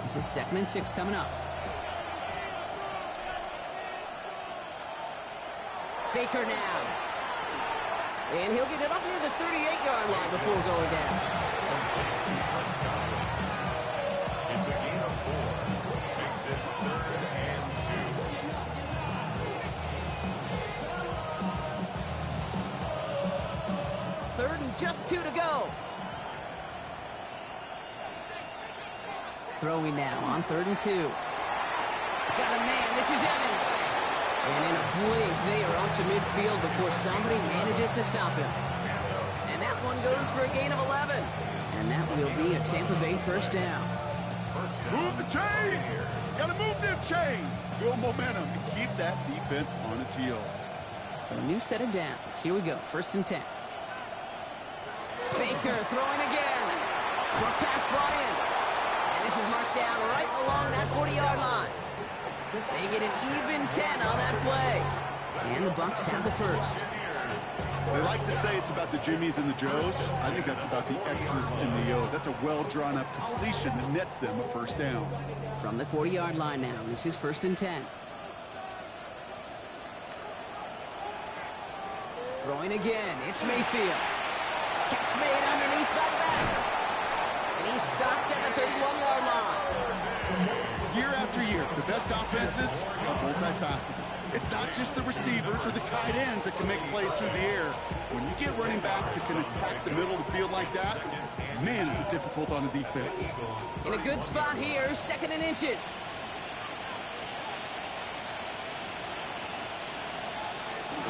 This is 2nd and 6 coming up. Baker now. And he'll get it up near the 38-yard line before going down. It's a gain of 4. Makes it 3rd and 2. 3rd and just 2 to go. Throwing now on 3rd and 2. Got a man. This is Evans. And in a blink, they are up to midfield before somebody manages to stop him. And that one goes for a gain of 11. And that will be a Tampa Bay 1st down. Move the chains! Gotta move them chains! Build momentum and keep that defense on its heels. So a new set of downs. Here we go. 1st and 10. Baker throwing again. Short pass brought in. And this is marked down right along that 40-yard line. They get an even 10 on that play. And the Bucs have the first. They like to say it's about the Jimmies and the Joes. I think that's about the X's and the O's. That's a well-drawn-up completion that nets them a first down. From the 40-yard line now, this is 1st and 10. Throwing again, it's Mayfield. Catch made underneath by the back. And he's stopped at the 31-yard line. Year after year, the best offenses are multifaceted. It's not just the receivers or the tight ends that can make plays through the air. When you get running backs that can attack the middle of the field like that, man, is it difficult on a defense. In a good spot here, 2nd and inches.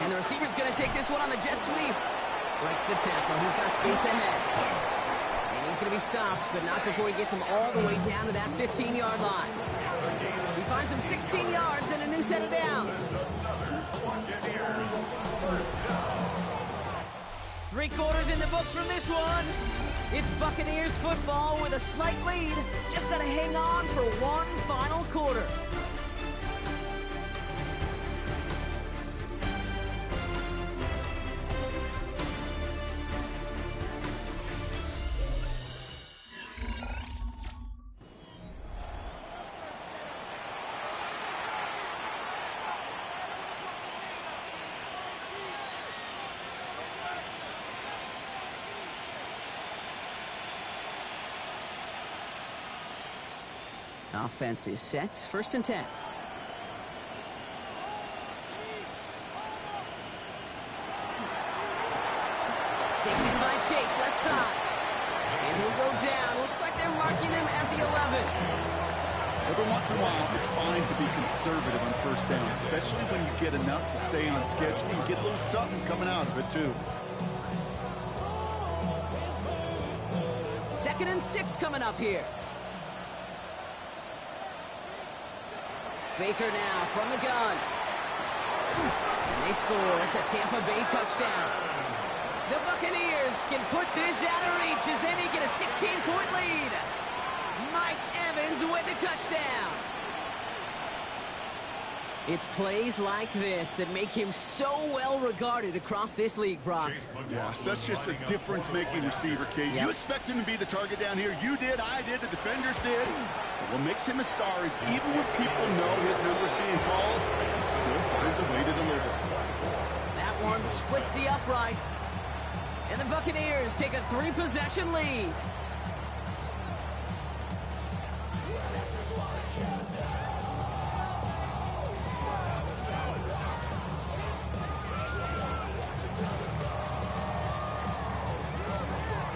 And the receiver's going to take this one on the jet sweep. Breaks the tackle. He's got space ahead. And he's going to be stopped, but not before he gets him all the way down to that 15-yard line. He finds him 16 yards and a new set of downs. 3 quarters in the books from this one. It's Buccaneers football with a slight lead. Just got to hang on for one final quarter. Offense is set. 1st and 10. Taken in by Chase, left side. And he'll go down. Looks like they're marking him at the 11. Every once in a while, it's fine to be conservative on first down, especially when you get enough to stay on schedule and get a little something coming out of it, too. 2nd and 6 coming up here. Baker now from the gun. And they score. It's a Tampa Bay touchdown. The Buccaneers can put this out of reach as they make it a 16-point lead. Mike Evans with the touchdown. It's plays like this that make him so well regarded across this league, Brock. Yeah, such just a difference-making receiver, Kate. Yep. You expect him to be the target down here. You did, I did, the defenders did. But what makes him a star is even when people know his number's being called, he still finds a way to deliver. That one splits the uprights. And the Buccaneers take a 3-possession lead.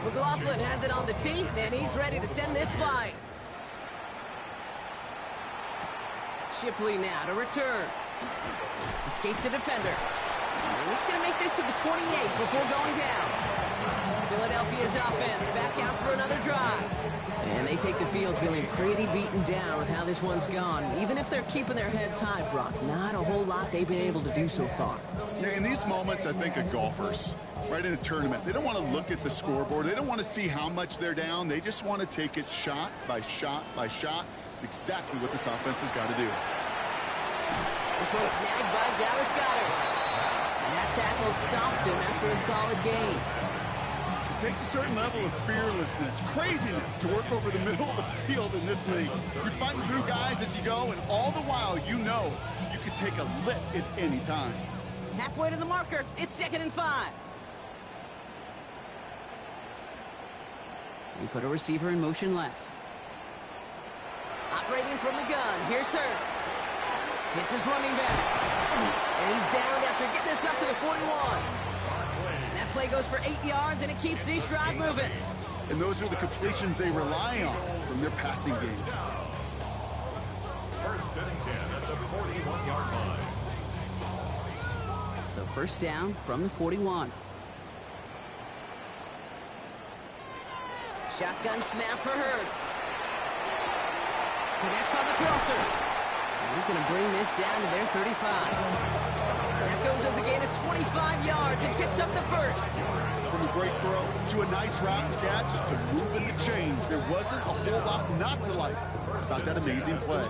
McLaughlin has it on the tee, and he's ready to send this flight. Shipley now to return. Escapes the defender. And he's going to make this to the 28 before going down. Philadelphia's offense back out for another drive. And they take the field feeling pretty beaten down with how this one's gone. Even if they're keeping their heads high, Brock, not a whole lot they've been able to do so far. Yeah, in these moments, I think of golfers, right, in a tournament. They don't want to look at the scoreboard. They don't want to see how much they're down. They just want to take it shot by shot by shot. It's exactly what this offense has got to do. This one's snagged by Dallas Goedert. And that tackle stops him after a solid gain. It takes a certain level of fearlessness, craziness to work over the middle of the field in this league. You're fighting through guys as you go, and all the while you know you can take a lick at any time. Halfway to the marker, it's 2nd and 5. We put a receiver in motion left. Operating from the gun, here's Hurts. Hits his running back. And he's down after getting this up to the 41. That play goes for 8 yards, and it keeps this drive moving. And those are the completions they rely on from their passing game. 1st and 10 at the 41-yard line. So 1st down from the 41. Shotgun snap for Hurts. Connects on the crosser. And he's going to bring this down to their 35. That goes as a gain of 25 yards and picks up the first. From a great throw to a nice route catch to moving the chains. There wasn't a whole lot not to like about that amazing play.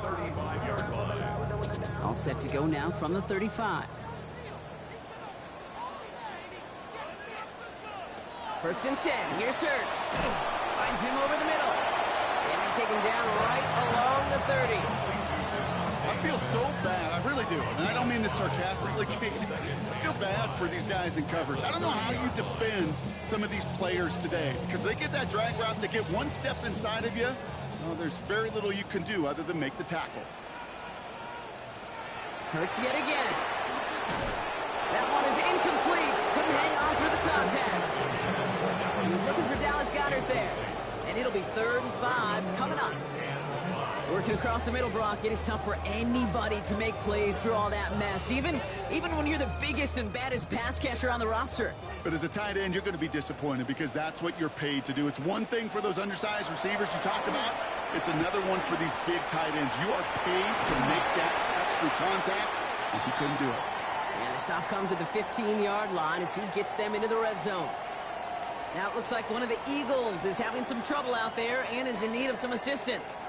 All set to go now from the 35. First and 10. Here's Hurts. Finds him over the middle. And they take him down right along the 30. I feel so bad. I really do. And I don't mean this sarcastically, Kate. I feel bad for these guys in coverage. I don't know how you defend some of these players today because they get that drag route and they get one step inside of you. Well, there's very little you can do other than make the tackle. Hurts yet again. That one is incomplete. Couldn't hang on through the contact. He was looking for Dallas Goedert there. And it'll be 3rd and 5 coming up. Working across the middle, Brock, it is tough for anybody to make plays through all that mess, even when you're the biggest and baddest pass catcher on the roster. But as a tight end, you're going to be disappointed because that's what you're paid to do. It's one thing for those undersized receivers you talk about. It's another one for these big tight ends. You are paid to make that catch through contact, and he couldn't do it. And the stop comes at the 15-yard line as he gets them into the red zone. Now it looks like one of the Eagles is having some trouble out there and is in need of some assistance.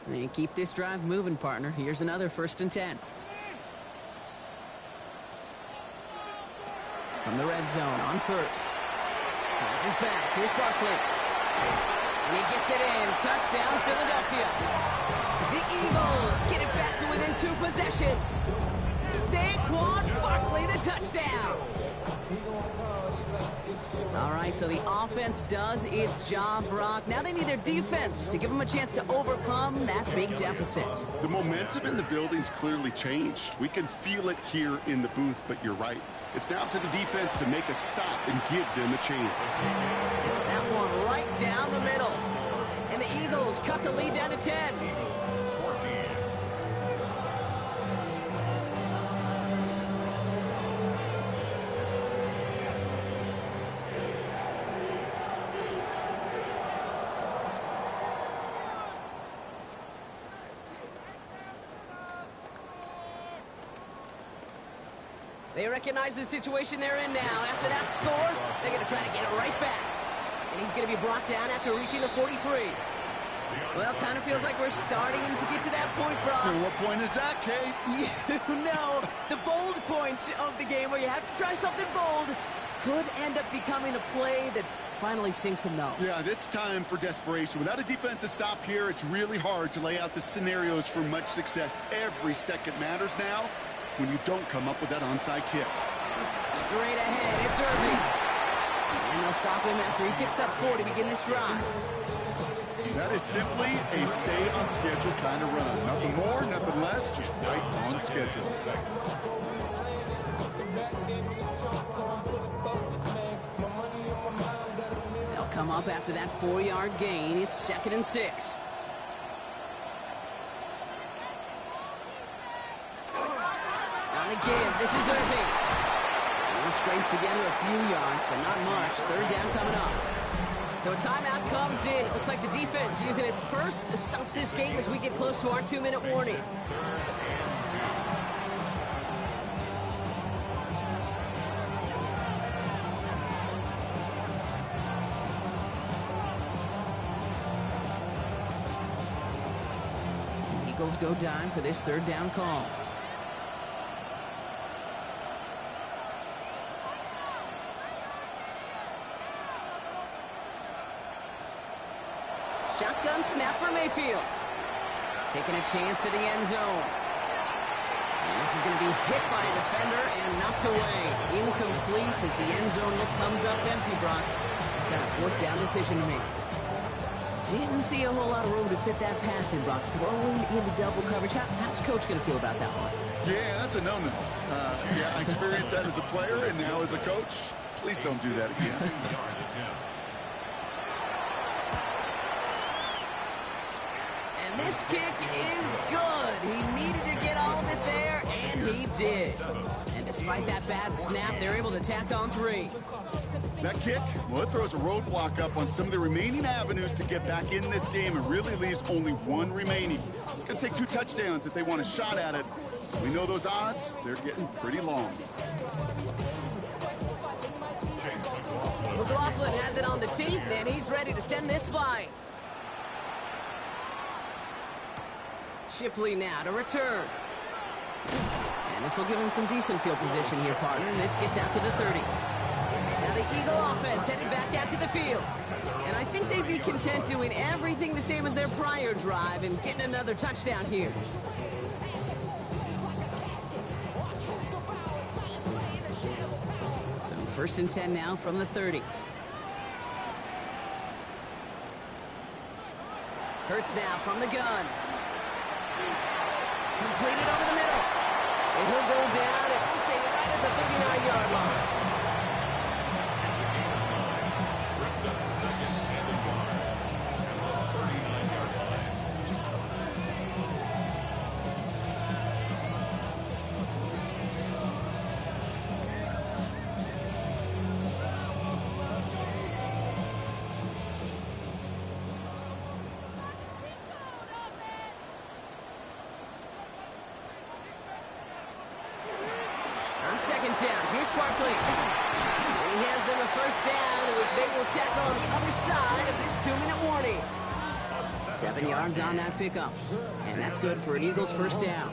And keep this drive moving, partner. Here's another 1st and 10. From the red zone on 1st. Finds his back. Here's Barkley. And he gets it in. Touchdown, Philadelphia. The Eagles get it back to within 2 possessions. Saquon Barkley, the touchdown. All right, so the offense does its job, Brock. Now they need their defense to give them a chance to overcome that big deficit. The momentum in the building's clearly changed. We can feel it here in the booth, but you're right. It's now to the defense to make a stop and give them a chance. That one right down the middle. And the Eagles cut the lead down to 10. They recognize the situation they're in now. After that score, they're going to try to get it right back. And he's going to be brought down after reaching the 43. Well, kind of feels like we're starting to get to that point, Brock. And what point is that, Kate? You know, the bold point of the game where you have to try something bold could end up becoming a play that finally sinks them, though. Yeah, it's time for desperation. Without a defensive stop here, it's really hard to lay out the scenarios for much success. Every second matters now when you don't come up with that onside kick. Straight ahead, it's Irving. And they'll stop him after he picks up 4 to begin this drive. That is simply a stay on schedule kind of run. Nothing more, nothing less, just right on schedule. They'll come up after that 4-yard gain. It's 2nd and 6. On the give, this is Irving. We'll scrape together a few yards, but not much. 3rd down coming up. So a timeout comes in. It looks like the defense using its first stops this game as we get close to our 2-minute warning. The Eagles go dime for this 3rd down call. Shotgun snap for Mayfield. Taking a chance to the end zone. And this is going to be hit by a defender and knocked away. Incomplete as the end zone look comes up empty, Brock. Got a 4th down decision to make. Didn't see a whole lot of room to fit that pass in, Brock. Throwing into double coverage. How's Coach going to feel about that one? Yeah, that's a no-no. Yeah, I experienced that as a player and now as a coach. Please don't do that again. 2-yard attempt. And this kick is good. He needed to get all of it there, and he did. And despite that bad snap, they're able to tack on 3. That kick, well, it throws a roadblock up on some of the remaining avenues to get back in this game and really leaves only 1 remaining. It's going to take 2 touchdowns if they want a shot at it. We know those odds, they're getting pretty long. McLaughlin has it on the tee, and he's ready to send this flying. Shipley now to return. And this will give him some decent field position here, partner, and this gets out to the 30. Now the Eagle offense headed back out to the field. And I think they'd be content doing everything the same as their prior drive and getting another touchdown here. So 1st and 10 now from the 30. Hurts now from the gun. Completed over the middle. And he'll go down, and we'll say right at the 39-yard line. It's a gain of 9. Brings up 2nd and 1 at the 39-yard line. On 2nd down, here's Barkley. And he has them a 1st down, which they will tackle on the other side of this 2-minute warning. 7 yards on that pickup. And that's good for an Eagles 1st down.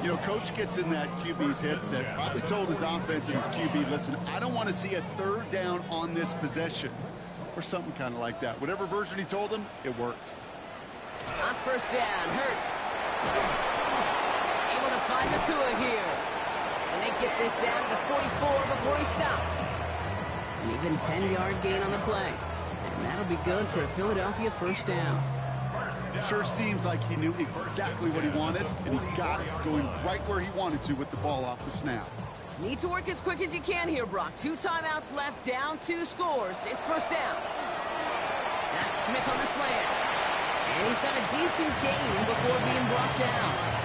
You know, coach gets in that QB's headset, probably told his offense and his QB, listen, I don't want to see a 3rd down on this possession. Or something kind of like that. Whatever version he told him, it worked. On 1st down, Hurts. Able to find Nakua here. And they get this down to the 44 before he stopped. An even 10-yard gain on the play. And that'll be good for a Philadelphia 1st down. Sure seems like he knew exactly what he wanted, and he got it going right where he wanted to with the ball off the snap. Need to work as quick as you can here, Brock. 2 timeouts left, down 2 scores. It's 1st down. That's Smith on the slant. And he's got a decent gain before being brought down.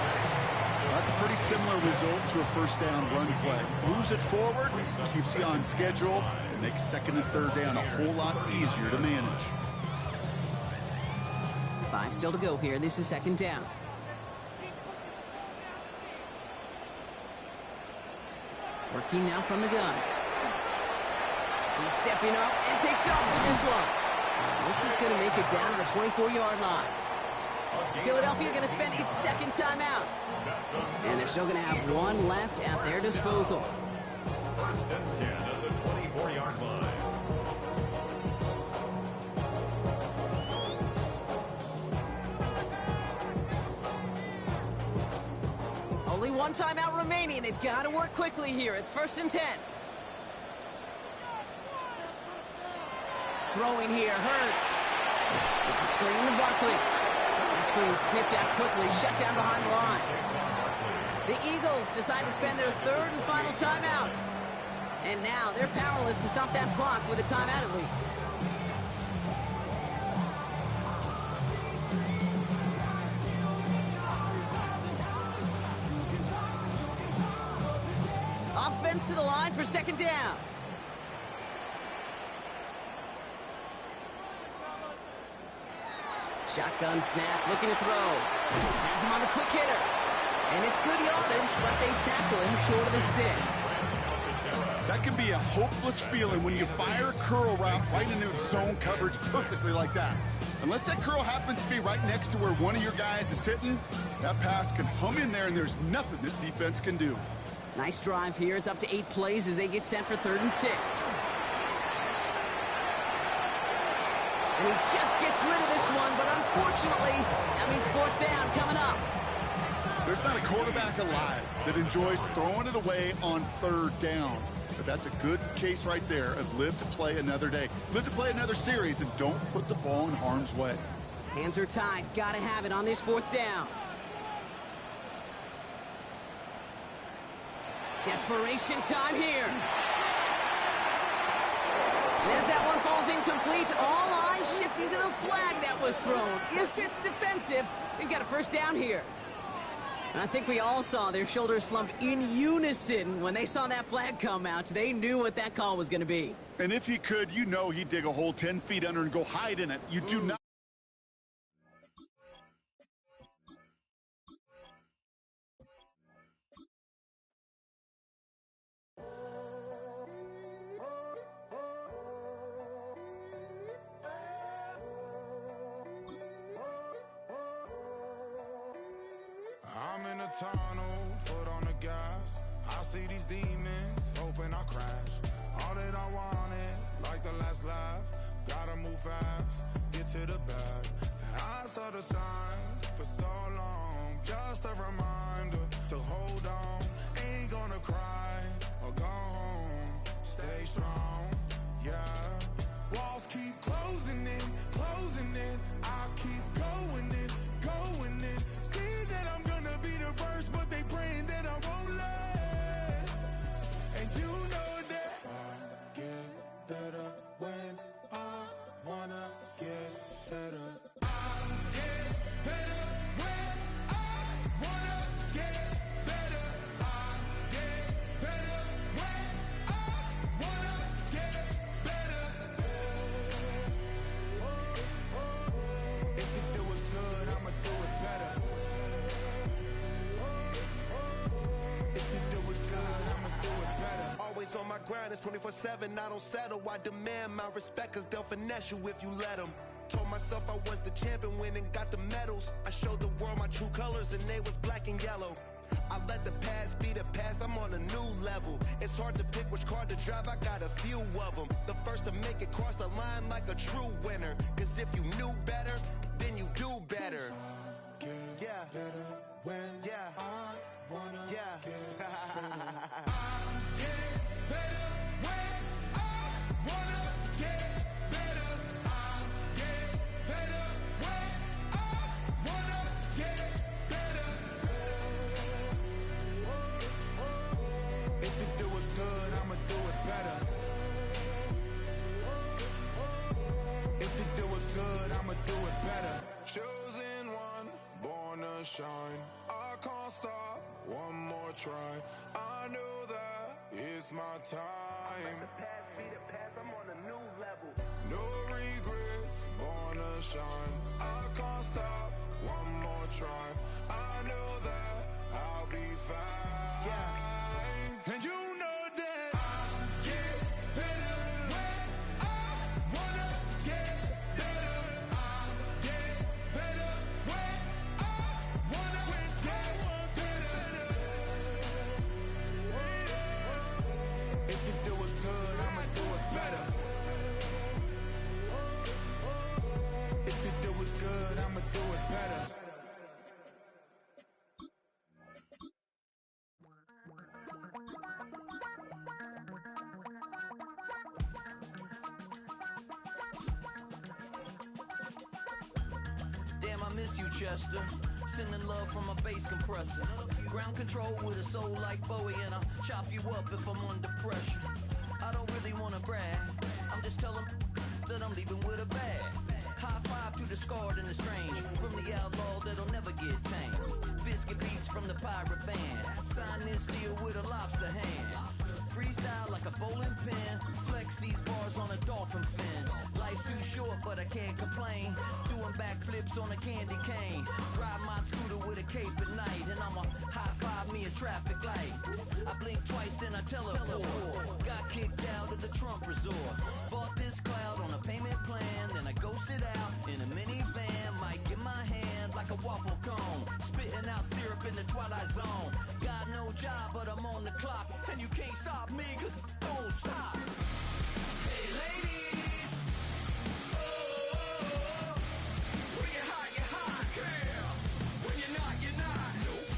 That's a pretty similar result to a 1st down run play. Moves it forward, keeps you on schedule, and makes 2nd and 3rd down a whole lot easier to manage. 5 still to go here. This is 2nd down. Working now from the gun. He's stepping up and takes off for this one. This is going to make it down to the 24-yard line. Philadelphia going to spend its 2nd timeout. And they're still going to have 1 left at their disposal. 1st and 10 at the 24-yard line. Only 1 timeout remaining. They've got to work quickly here. It's 1st and 10. Throwing here, Hurts. It's a screen to Barkley. That screen sniffed out quickly, shut down behind the line. The Eagles decide to spend their 3rd and final timeout. And now they're powerless to stop that clock with a timeout at least. Offense to the line for 2nd down. Shotgun snap, looking to throw. Has him on the quick hitter. And it's good yardage, but they tackle him short of the sticks. That can be a hopeless feeling when you fire a curl route right into zone coverage perfectly like that. Unless that curl happens to be right next to where one of your guys is sitting, that pass can hum in there and there's nothing this defense can do. Nice drive here. It's up to 8 plays as they get set for 3rd and 6. And he just gets rid of this one, but unfortunately, that means 4th down coming up. There's not a quarterback alive that enjoys throwing it away on 3rd down. But that's a good case right there of live to play another day. Live to play another series and don't put the ball in harm's way. Hands are tied. Got to have it on this 4th down. Desperation time here. And as that one falls incomplete, all eyes shifting to the flag that was thrown. If it's defensive, we've got a first down here. And I think we all saw their shoulders slump in unison when they saw that flag come out. They knew what that call was going to be. And if he could, you know he'd dig a hole 10 feet under and go hide in it. You do not. I'm in a tunnel, foot on the gas. I see these demons, hoping I crash. All that I wanted, like the last laugh. Gotta move fast, get to the bag. I saw the signs for so long. Just a reminder to hold on. Ain't gonna cry or go home. Stay strong, yeah. Walls keep closing in, closing in. I keep going in, going in. See that I'm gonna be the first, but they praying that I won't let. And you know that I get better when I wanna get better. I get better when I wanna get better. I get better when I wanna get better. If you do it good, I'ma do it better. If you do it good, I'ma do it better. Always on my grind, it's 24/7, I don't settle. I demand my respect, cause they'll finesse you if you let them. Told myself I was the champion, went and got the medals. I showed the world my true colors and they was black and yellow. I let the past be the past, I'm on a new level. It's hard to pick which car to drive, I got a few of them. The first to make it cross the line like a true winner. Cause if you knew better, then you do better. Yeah. Better when I wanna Yeah. get better. Chosen one, born to shine. I can't stop, one more try. I know that it's my time. I'm on a new level. No regrets, born to shine. I can't stop, one more try. I know that I'll be fine. Yeah. And you know that I get better when I wanna get better. I get better when I wanna get better. If you do it good, I'ma do it better. If you do it good, I'ma do it better. Damn, I miss you, Chester. Sending love from a bass compressor. Ground control with a soul like Bowie, and I'll chop you up if I'm under pressure. I don't really wanna brag. I'm just telling that I'm leaving with a bag. High five to the scarred and the strange. From the outlaw that'll never get tamed. Biscuit beats from the pirate band. Sign this deal with a lobster hand. Freestyle like a bowling pin. Flex these bars on a dolphin fin. Life's too short, but I can't complain. Doing backflips on a candy cane. Ride my scooter with a cape at night. And I'ma high five me a traffic light. I blink twice, then I teleport. Got kicked out of the Trump resort. Bought this cloud on a payment plan. Then I ghosted out in a minivan. Mic in my hand like a waffle cone. Spitting out syrup in the twilight zone. Got no job, but I'm on the clock. And you can't stop me, cause I don't stop. Hey ladies, oh, when you're hot, girl. When you're not, nope.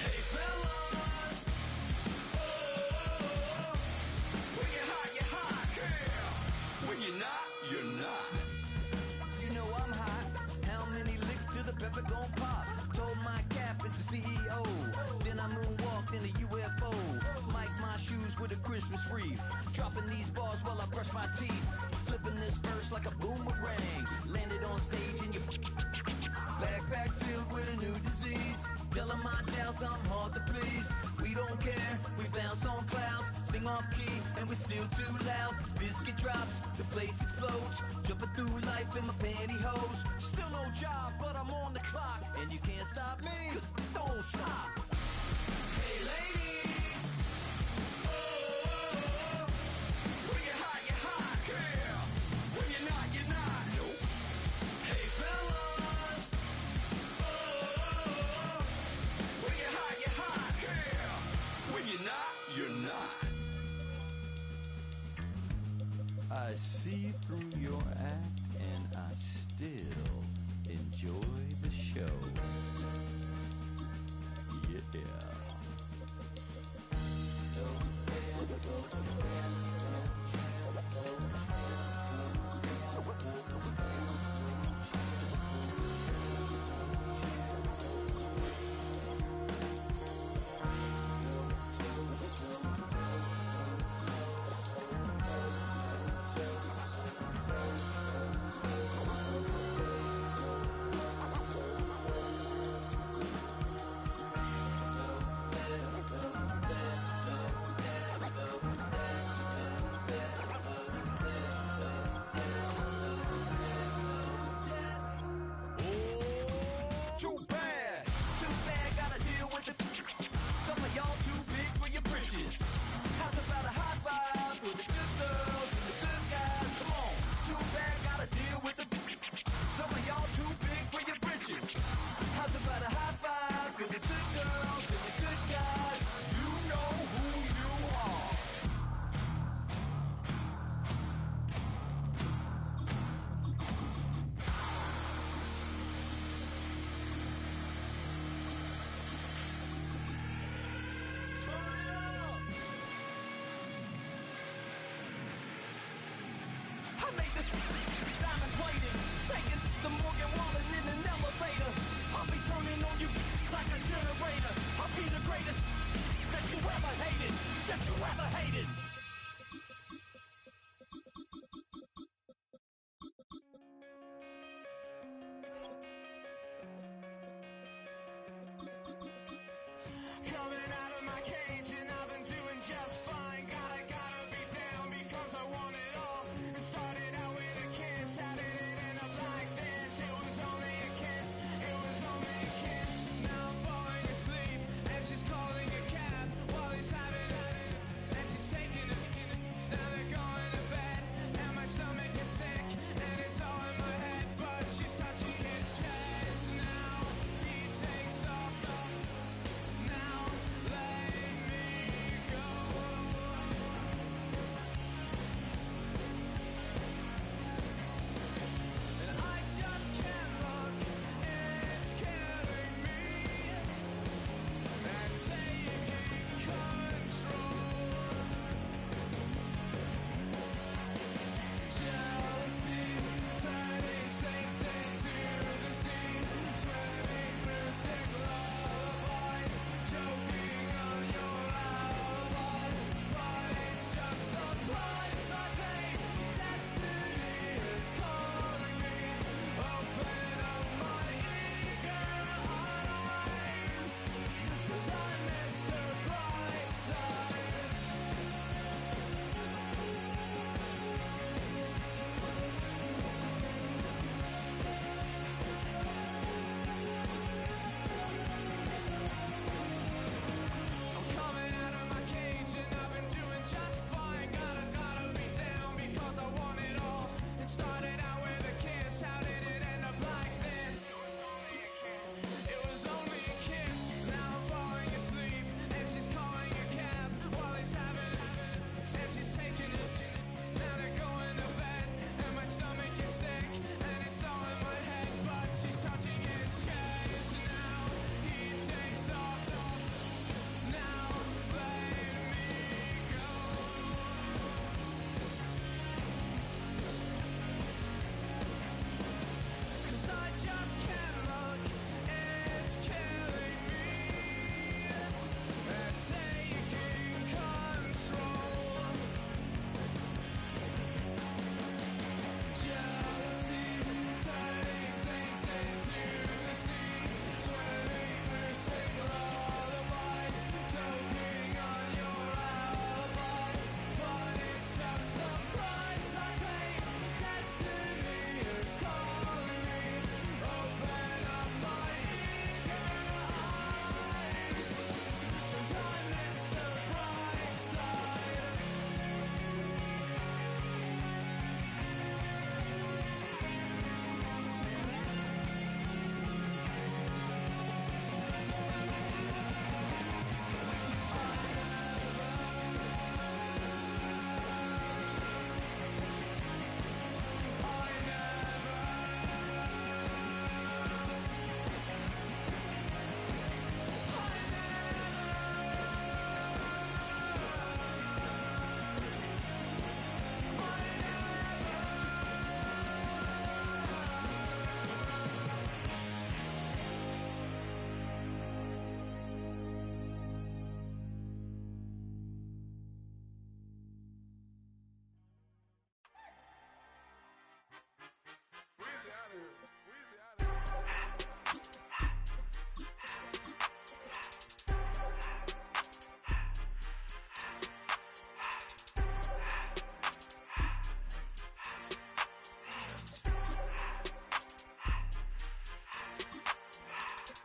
Hey fellas, oh, when you're hot, girl. When you're not. You know I'm hot. How many licks till the pepper gon' pop? Told my cap it's the CEO. Then I moonwalked in a UFO. Mic my shoes with a Christmas wreath. Dropping these bars while I brush my teeth. Flipping this verse like a boomerang. Landed on stage in your backpack filled with a new disease. Telling my doubts I'm hard to please. We don't care, we bounce on clouds. Sing off key and we're still too loud. Biscuit drops, the place explodes. Jumping through life in my pantyhose. Still no job, but I'm on the clock. And you can't stop me, cause don't stop. Hey ladies, oh, when you're hot, yeah. When you're not, you're not. Nope. Hey fellas, oh, when you're hot, yeah. When you're not, you're not. I see through your act and I still enjoy the show. Yeah.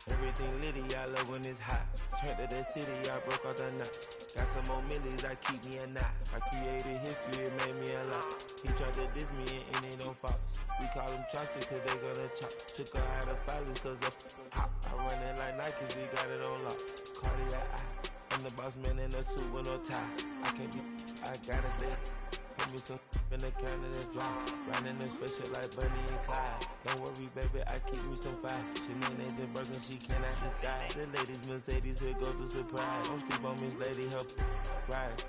Everything litty, I love when it's hot. Turned to the city, I broke all the knots. Got some more millies, I keep me a knot. I created history, it made me a lot. He tried to diss me and it don't fox. We call them chopsticks cause they gonna chop. Took her out of filers cause of hop. I run it like Nike, we got it on lock. Cardiac eye. I'm the boss man in a suit with no tie. I can't be, I gotta stay. Put me some in the counter that's dry. Riding the special like Bunny and Clyde. Don't worry, baby, I keep me some fire. Shenanigans and Birkin, she cannot decide. The ladies Mercedes, here goes the surprise. Don't sleep on Miss Lady, help ride.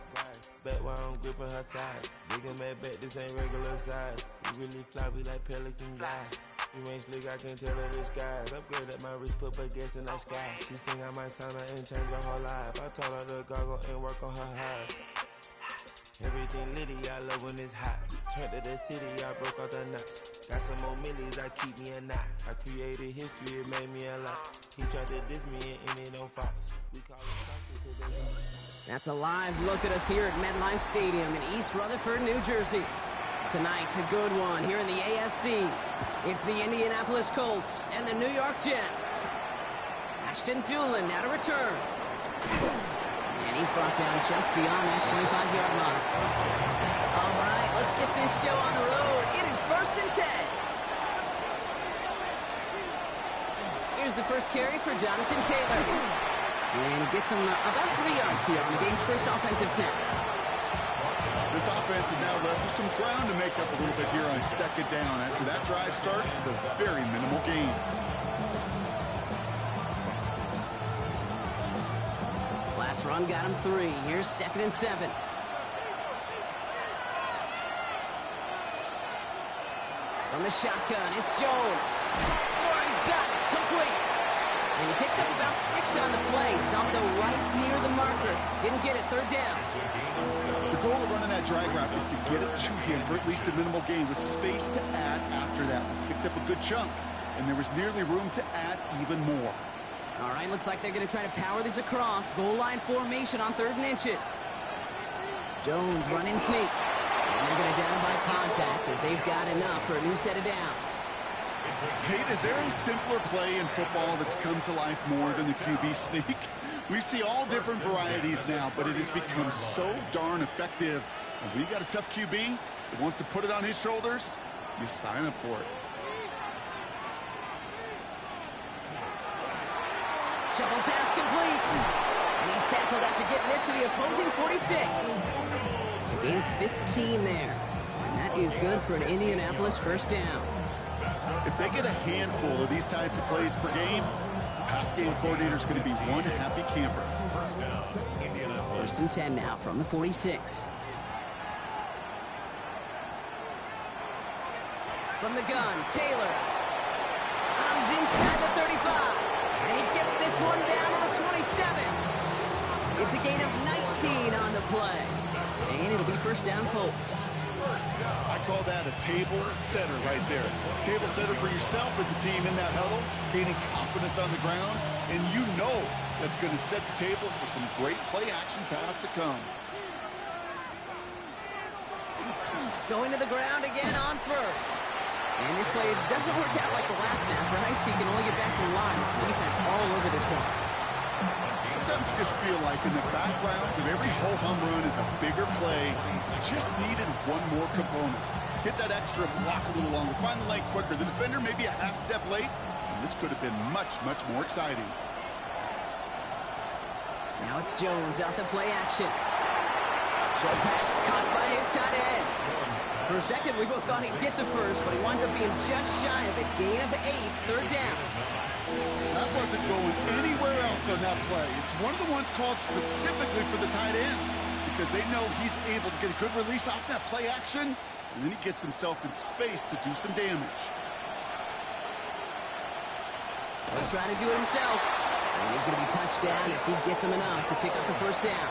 Bet while I'm gripping her size. Big and mad bet, this ain't regular size. We really fly, we like Pelican guys. You ain't slick, I can tell her the skies. Upgrade at my wrist, put baguettes in the sky. She think I might sign her and change her whole life. I told her to goggle and work on her highs. Everything litty, I love when it's hot. Turned to the city, I broke all the knots. Got some more millies, I keep me a knot. I created history, it made me a lot. He tried to diss me and it don't fox. We call it toxic cause they don't. That's a live look at us here at MetLife Stadium in East Rutherford, New Jersey. Tonight, a good one here in the AFC. It's the Indianapolis Colts and the New York Jets. Ashton Dulin now to return. And he's brought down just beyond that 25-yard line. All right, let's get this show on the road. It is 1st and 10. Here's the first carry for Jonathan Taylor. And he gets him about 3 yards here on the game's first offensive snap. This offense is now left with some ground to make up a little bit here on 2nd down after that drive starts with a very minimal gain. Last run got him 3. Here's 2nd and 7. From the shotgun, it's Jones. Warren's got it, complete. And he picks up about 6 on the play. Stopped though right near the marker. Didn't get it, 3rd down. The goal of running that drag route is to get it to him for at least a minimal gain with space to add after that. He picked up a good chunk, and there was nearly room to add even more. All right, looks like they're going to try to power this across. Goal line formation on 3rd and inches. Jones running sneak. And they're going to down by contact as they've got enough for a new set of downs. Kate, is there a simpler play in football that's come to life more than the QB sneak? We see all different varieties now, but it has become so darn effective. And when you got a tough QB that wants to put it on his shoulders, you sign up for it. Shovel pass complete. And he's tackled after getting this to the opposing 46. Gain 15 there. And that is good for an Indianapolis 1st down. If they get a handful of these types of plays per game, the pass game coordinator is going to be one happy camper. 1st and 10 now from the 46. From the gun, Taylor. Comes inside the 35. And he gets this one down to the 27. It's a gain of 19 on the play. And it'll be 1st down Colts. I call that a table setter right there. Table setter for yourself as a team in that huddle, gaining confidence on the ground, and you know that's going to set the table for some great play-action pass to come. Going to the ground again on 1st. And this play doesn't work out like the last snap, right? So you can only get back to the line. Defense all over this one. Sometimes you just feel like in the background of every ho-hum run is a bigger play. Just needed one more component. Hit that extra block a little longer. Find the lane quicker. The defender may be a half step late, and this could have been much, much more exciting. Now it's Jones off the play action. Short pass caught by his tight end. For a second, we both thought he'd get the first, but he winds up being just shy of a gain of 8, 3rd down. That wasn't going anywhere else on that play. It's one of the ones called specifically for the tight end because they know he's able to get a good release off that play action, and then he gets himself in space to do some damage. He'll try to do it himself, and he's going to be touched down as he gets him enough to pick up the 1st down.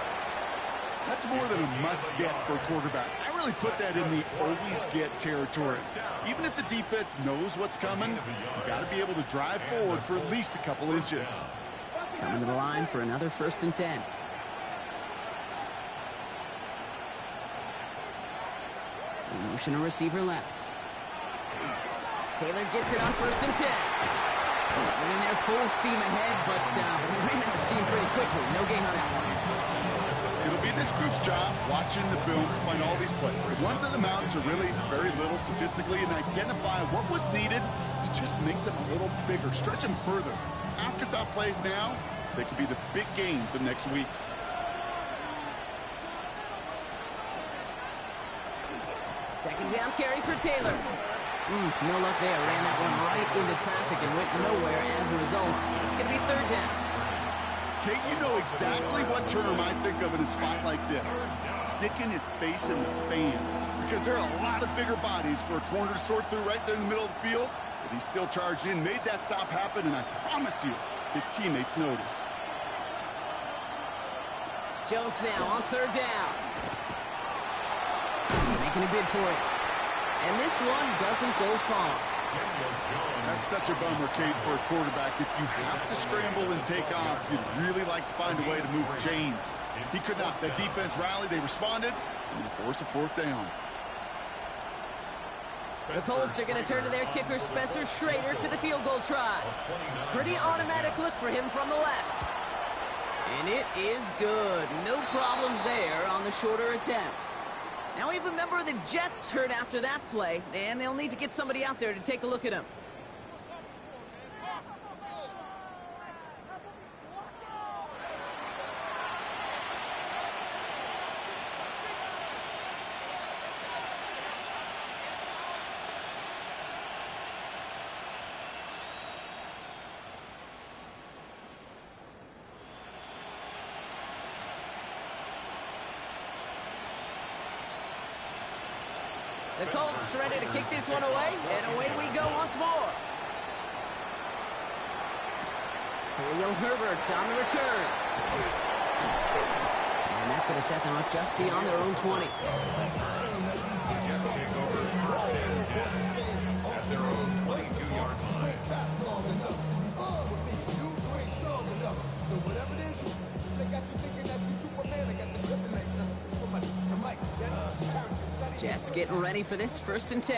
That's more than a must-get for a quarterback. I really put that in the always-get territory. Even if the defense knows what's coming, you got to be able to drive forward for at least a couple inches. Coming to the line for another 1st and 10. Motion a receiver left. Taylor gets it on 1st and 10. Went in there full steam ahead, but he ran out of steam pretty quickly. No gain on that one. It'll be this group's job watching the film to find all these plays. The ones that amount to really very little statistically and identify what was needed to just make them a little bigger, stretch them further. Afterthought plays now, they could be the big gains of next week. Second down carry for Taylor. No luck there. Ran that one right into traffic and went nowhere as a result. It's going to be third down. Kate, you know exactly what term I think of in a spot like this. Sticking his face in the fan. Because there are a lot of bigger bodies for a corner to sort through right there in the middle of the field. But he still charged in, made that stop happen, and I promise you, his teammates notice. Jones now on third down. He's making a bid for it. And this one doesn't go far. That's such a bummer, Kate, for a quarterback. If you have to scramble and take off, you'd really like to find a way to move the chains. He could not. That defense rallied, they responded, and they forced a fourth down. The Colts are going to turn to their kicker, Spencer Schrader, for the field goal try. Pretty automatic look for him from the left. And it is good. No problems there on the shorter attempt. Now we have a member of the Jets hurt after that play, and they'll need to get somebody out there to take a look at him. The Colts ready to kick this one away, and away we go once more. Khalil Herbert on the return. And that's going to set them up just beyond their own 20. Jets take over first and 10 at their own 22-yard line. So whatever it is, they got you thinking that you Superman. I got the kryptonite for my mic. Jets getting ready for this first and 10.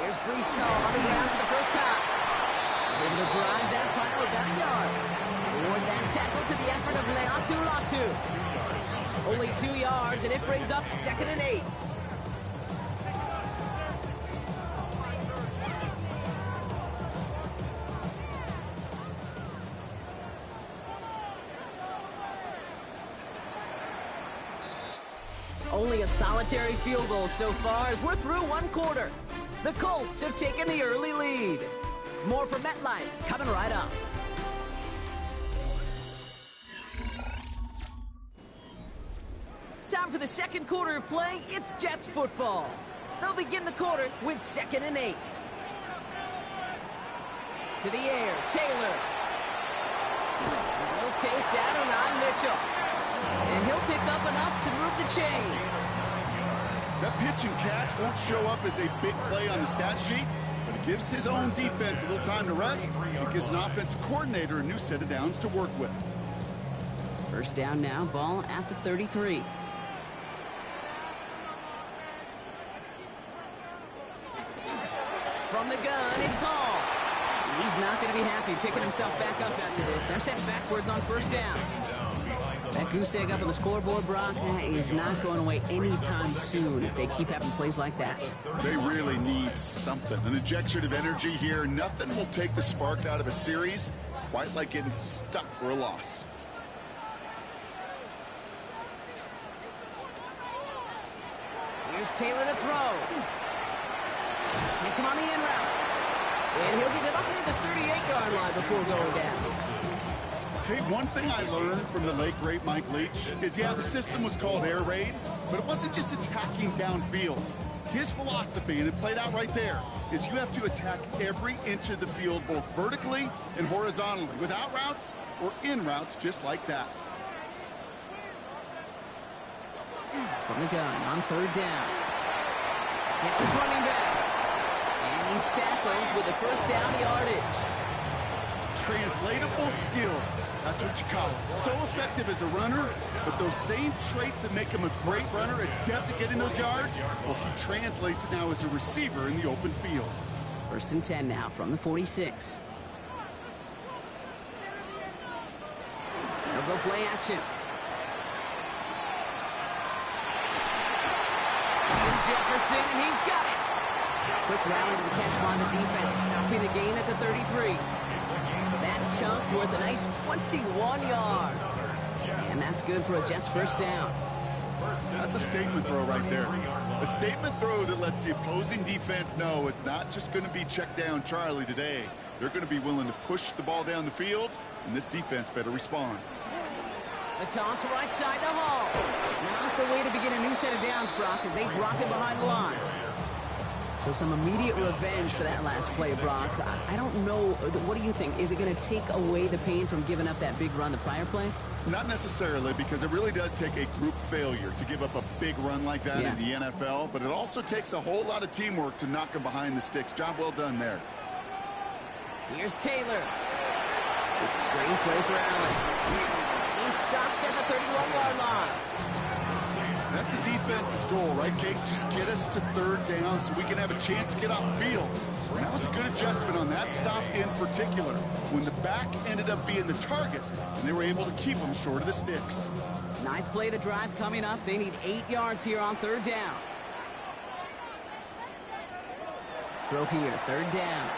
Here's Brees Hall on the ground for the first time. He's able to drive that final backyard. Award that tackle to the effort of Leatu Latu. Only 2 yards, and it brings up 2nd and 8. Only a solitary field goal so far as we're through one quarter. The Colts have taken the early lead. More from MetLife coming right up. Time for the second quarter of play. It's Jets football. They'll begin the quarter with 2nd and 8. To the air, Taylor. Locates Adonai Mitchell. And he'll pick up enough to move the chains. That pitch and catch won't show up as a big play on the stat sheet, but it gives his own defense a little time to rest. It gives an offensive coordinator a new set of downs to work with. First down now, ball at the 33. From the gun, it's Hall. He's not going to be happy picking himself back up after this. They're sent backwards on first down. That goose egg up on the scoreboard, Brock, is not going away anytime soon if they keep having plays like that. They really need something. An injection of energy here. Nothing will take the spark out of a series quite like getting stuck for a loss. Here's Taylor to throw. Gets him on the in route. And he'll get it up near the 38-yard line before going down. Okay, one thing I learned from the late, great Mike Leach is, yeah, the system was called air raid, but it wasn't just attacking downfield. His philosophy, and it played out right there, is you have to attack every inch of the field, both vertically and horizontally, without routes or in routes just like that. From the gun on third down. Gets his running back. And he's tackled with the first down yardage. Untranslatable skills. That's what you call it. So effective as a runner, but those same traits that make him a great runner, adept at getting those yards, well, he translates it now as a receiver in the open field. 1st and 10 now from the 46. They'll go play action. This is Jefferson, and he's got it. Quick rally to the catch by the defense, stopping the gain at the 33. That chunk worth a nice 21 yards. And that's good for a Jets first down. That's a statement throw right there. A statement throw that lets the opposing defense know it's not just going to be check down Charlie today. They're going to be willing to push the ball down the field, and this defense better respond. The toss right side to Hall. Not the way to begin a new set of downs, Brock, as they drop it behind the line. So some immediate revenge for that last play, Brock. I don't know. What do you think? Is it going to take away the pain from giving up that big run the prior play? Not necessarily, because it really does take a group failure to give up a big run like that in the NFL, but it also takes a whole lot of teamwork to knock him behind the sticks. Job well done there. Here's Taylor. It's a screen play for Allen. He's stopped at the 31-yard line. That's the defense's goal, right, Kate? Just get us to 3rd down so we can have a chance to get off the field. And that was a good adjustment on that stop in particular, when the back ended up being the target, and they were able to keep him short of the sticks. 9th play of the drive coming up. They need 8 yards here on 3rd down. Throw here, 3rd down.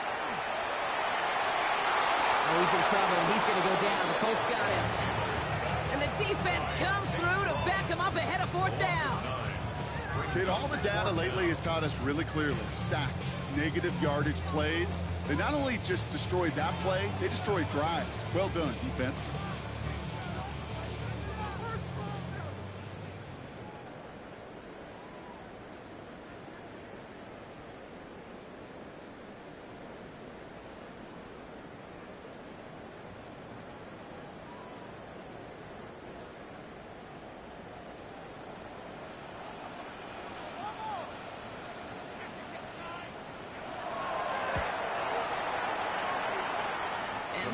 Oh, he's in trouble, and he's going to go down. The Colts got him. And the defense comes through to back him up ahead of 4th down. Kid, all the data lately has taught us really clearly. Sacks, negative yardage plays. They not only just destroyed that play, they destroyed drives. Well done, defense.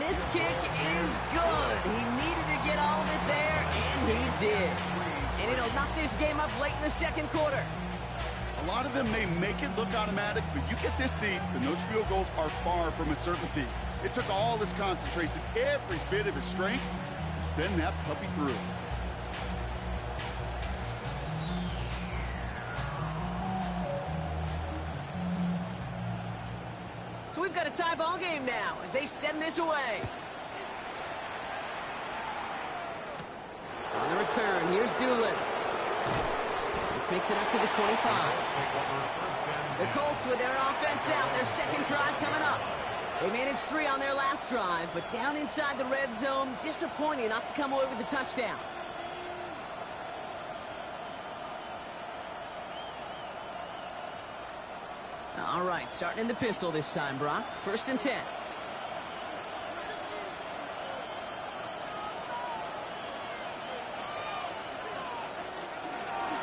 This kick is good. He needed to get all of it there, and he did. And it'll knock this game up late in the 2nd quarter. A lot of them may make it look automatic, but you get this deep, and those field goals are far from a certainty. It took all his concentration, every bit of his strength, to send that puppy through. So we've got a tie ball game now as they send this away. On the return, here's Doolin. This makes it up to the 25. The Colts with their offense out, their 2nd drive coming up. They managed 3 on their last drive, but down inside the red zone, disappointing not to come away with a touchdown. All right, starting in the pistol this time, Brock. 1st and 10.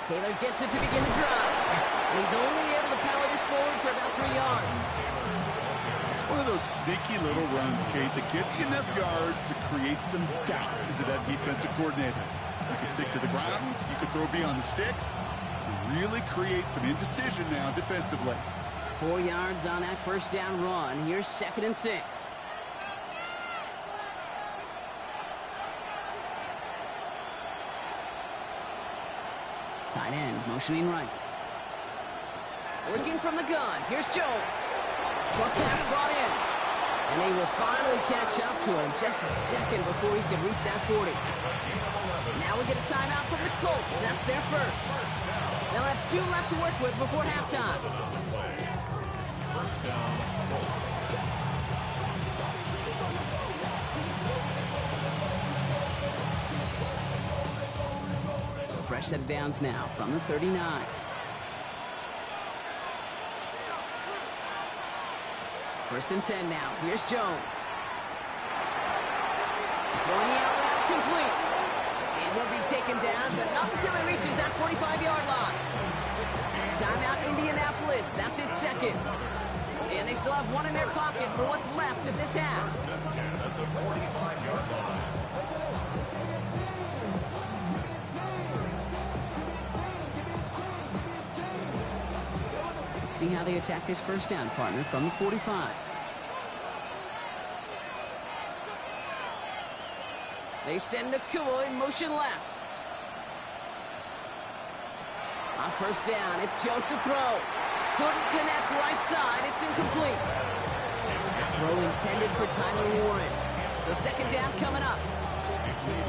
Taylor gets it to begin the drive. And he's only able to power this forward for about 3 yards. It's one of those sneaky little runs, Kate, that gets you enough yards to create some doubt into that defensive coordinator. You can stick to the ground, you can throw beyond the sticks, and really create some indecision now defensively. 4 yards on that 1st down run. Here's 2nd and 6. Tight end motioning right. Working from the gun. Here's Jones. Short pass brought in. And they will finally catch up to him just a second before he can reach that 40. Now we get a timeout from the Colts. That's their first. They'll have 2 left to work with before halftime. First down, Colts. So fresh set of downs now from the 39. First and 10 now. Here's Jones. Throwing the out route complete. And he'll be taken down, but not until he reaches that 45-yard line. Timeout Indianapolis. That's its 2nd. And they still have 1 in their pocket for what's left of this half. the 45-yard line. Let's see how they attack this first down, partner, from the 45. They send Nakua in motion left. On first down, it's Jones to throw. Couldn't connect right side. It's incomplete. Throw intended for Tyler Warren. So second down coming up.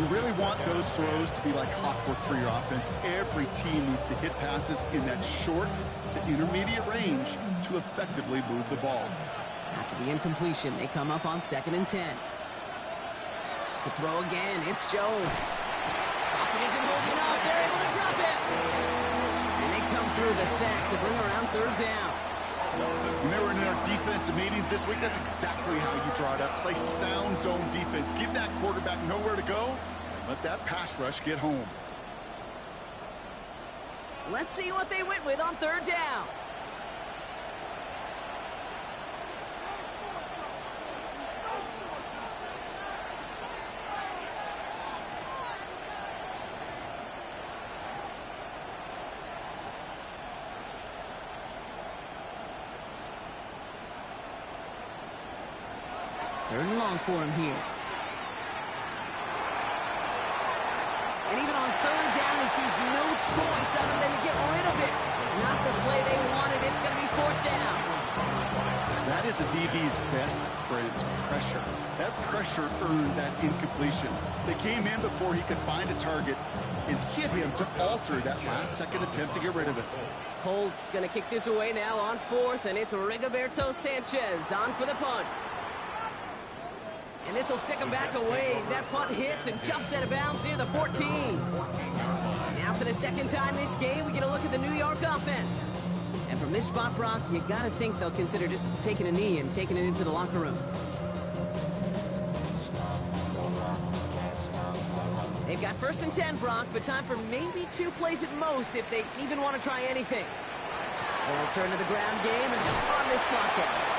You really want those throws to be like clockwork for your offense. Every team needs to hit passes in that short to intermediate range to effectively move the ball. After the incompletion, they come up on 2nd and 10. To throw again, it's Jones. Pocket isn't holding up. They're able to drop it. And they come through the sack to bring around third down. When they were in our defensive meetings this week, that's exactly how you draw it up. Play sound zone defense. Give that quarterback nowhere to go. Let that pass rush get home. Let's see what they went with on third down. Third and long for him here. And even on third down, he sees no choice other than to get rid of it. Not the play they wanted. It's going to be fourth down. That is a DB's best friend, pressure. That pressure earned that incompletion. They came in before he could find a target and hit him to alter that last-second attempt to get rid of it. Colts going to kick this away now on fourth, and it's Rigoberto Sanchez on for the punt. And this will stick him back a ways. That punt hits and jumps out of bounds near the 14. Now for the second time this game, we get a look at the New York offense. And from this spot, Brock, you got to think they'll consider just taking a knee and taking it into the locker room. They've got 1st and 10, Brock, but time for maybe 2 plays at most if they even want to try anything. They'll turn to the ground game and just run this clock out.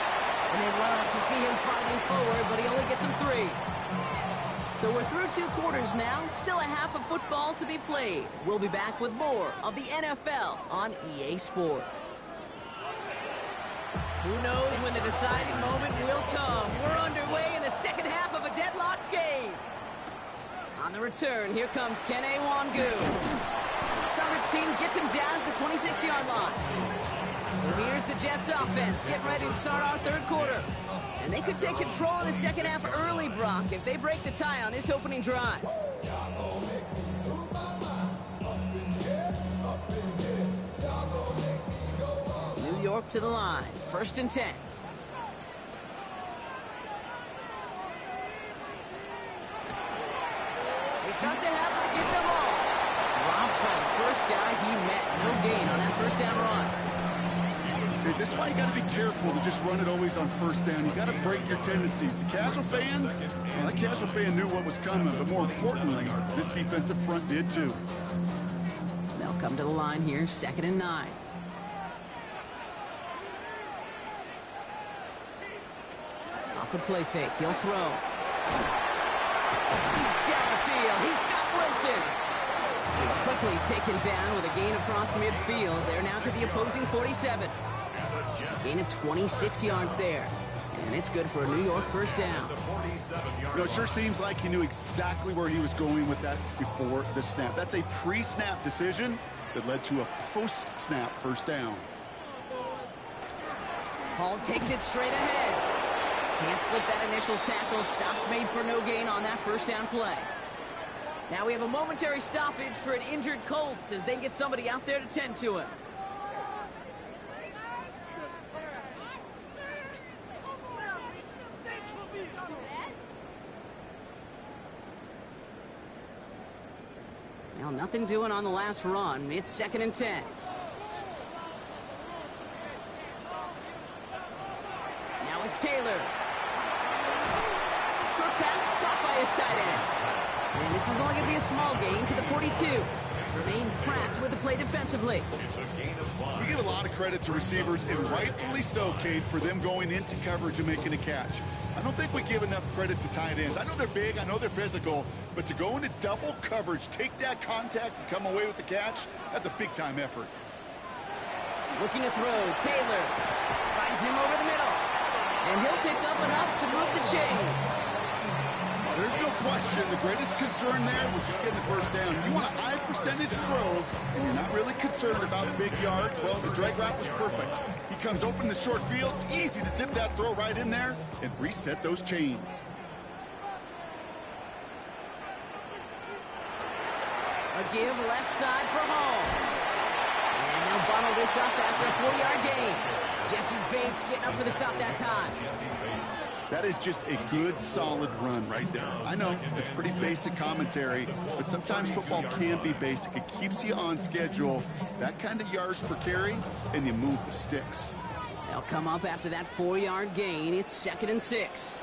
And they'd love to see him fighting forward, but he only gets him 3. So we're through 2 quarters now. Still a half of football to be played. We'll be back with more of the NFL on EA Sports. Who knows when the deciding moment will come? We're underway in the second half of a deadlocked game. On the return, here comes Kene Wangu. Coverage team gets him down at the 26-yard line. So here's the Jets offense getting ready to start our third quarter. And they could take control of the second half early, Brock, if they break the tie on this opening drive. New York to the line. 1st and 10. They start to have to get them all. Drops by the first guy he met. No gain on that first down run. This is why you got to be careful to just run it always on first down. You got to break your tendencies. The casual fan, well, that casual fan knew what was coming, but more importantly, this defensive front did too. They'll come to the line here, 2nd and 9. Off the play fake, he'll throw. Down the field, he's got Wilson. He's quickly taken down with a gain across midfield. They're now to the opposing 47. Gain of 26 yards there. And it's good for a New York first down. You know, it sure seems like he knew exactly where he was going with that before the snap. That's a pre-snap decision that led to a post-snap first down. Hall takes it straight ahead. Can't slip that initial tackle. Stops made for no gain on that first down play. Now we have a momentary stoppage for an injured Colts as they get somebody out there to tend to him. Well, nothing doing on the last run. It's 2nd and 10. Now it's Taylor. Short pass caught by his tight end. And this is only going to be a small gain to the 42. Jermaine Pratt with the play defensively. We give a lot of credit to receivers, and rightfully so, Kate, for them going into coverage and making a catch. I don't think we give enough credit to tight ends. I know they're big, I know they're physical, but to go into double coverage, take that contact, and come away with the catch, that's a big-time effort. Looking to throw, Taylor finds him over the middle, and he'll pick up enough to move the chains. There's no question the greatest concern there was just getting the first down. You want a high percentage throw, and you're not really concerned about big yards. Well, the drag route was perfect. He comes open the short field. It's easy to zip that throw right in there and reset those chains. A give left side for Hall. And they'll bottle this up after a 4-yard gain. Jesse Bates getting up for the stop that time. That is just a good, solid run right there. I know, it's pretty basic commentary, but sometimes football can be basic. It keeps you on schedule, that kind of yards per carry, and you move the sticks. They'll come up after that 4-yard gain. It's 2nd and 6.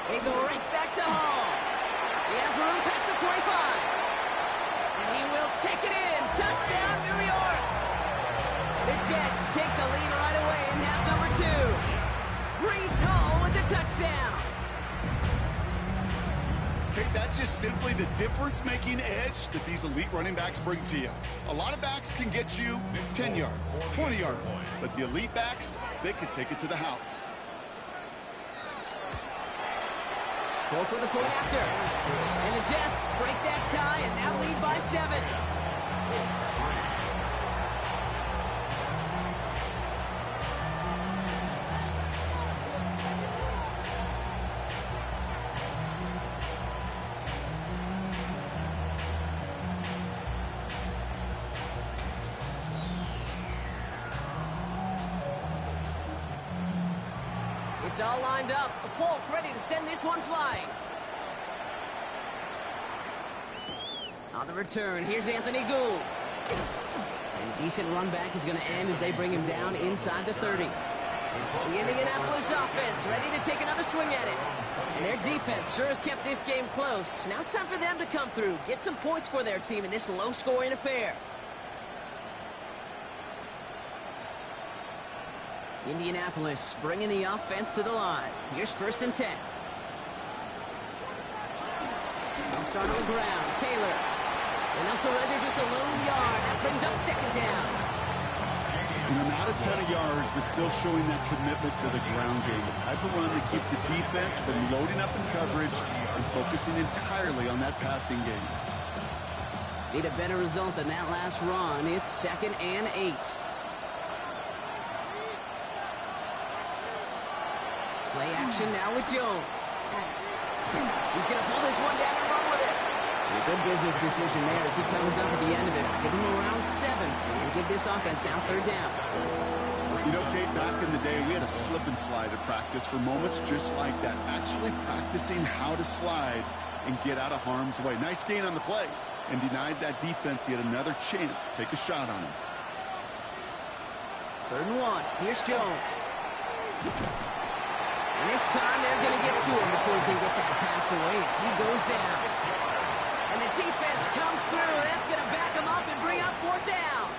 They go right back to Hall. He has room past the 25. And he will take it in. Touchdown, New York. The Jets take the lead right away in half number 2. Breece Hall with the touchdown. Okay, that's just simply the difference-making edge that these elite running backs bring to you. A lot of backs can get you 10 yards, 20 yards, but the elite backs, they can take it to the house. Polk with a point after. And the Jets break that tie and now lead by 7. It's all lined up. Polk ready to send this one flying. On the return, here's Anthony Gould. And a decent run back is going to end as they bring him down inside the 30. The Indianapolis offense ready to take another swing at it. And their defense sure has kept this game close. Now it's time for them to come through, get some points for their team in this low-scoring affair. Indianapolis bringing the offense to the line. Here's 1st and 10. They'll start on the ground. Taylor. And they'll surrender just a lone yard. That brings up 2nd down. You know, not a ton of yards, but still showing that commitment to the ground game. The type of run that keeps the defense from loading up in coverage and focusing entirely on that passing game. Need a better result than that last run. It's 2nd and 8. Play action now with Jones. He's going to pull this one down and run with it. And a good business decision there as he comes up at the end of it. Give him around 7 and give this offense now 3rd down. You know, Kate, back in the day, we had a slip and slide at practice for moments just like that. Actually practicing how to slide and get out of harm's way. Nice gain on the play and denied that defense yet another chance to take a shot on him. 3rd and 1. Here's Jones. And this time they're going to get to him before he can get that pass away as he goes down. And the defense comes through. That's going to back him up and bring up 4th down.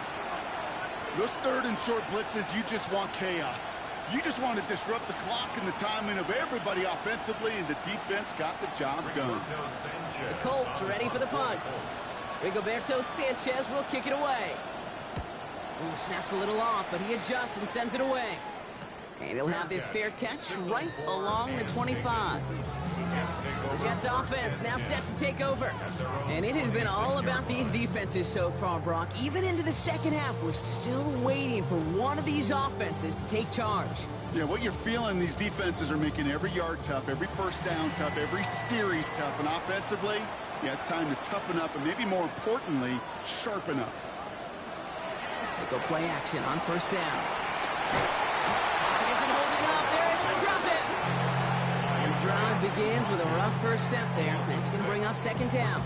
Those 3rd and short blitzes, you just want chaos. You just want to disrupt the clock and the timing of everybody offensively, and the defense got the job done. The Colts ready for the punt. Rigoberto Sanchez will kick it away. Ooh, snaps a little off, but he adjusts and sends it away. And he'll have this fair catch right along the 25. The Jets offense now set to take over. And it has been all about these defenses so far, Brock. Even into the 2nd half, we're still waiting for one of these offenses to take charge. Yeah, what you're feeling, these defenses are making every yard tough, every first down tough, every series tough. And offensively, yeah, it's time to toughen up and maybe more importantly, sharpen up. They go play action on 1st down. Drive begins with a rough first step there. That's going to bring up 2nd down.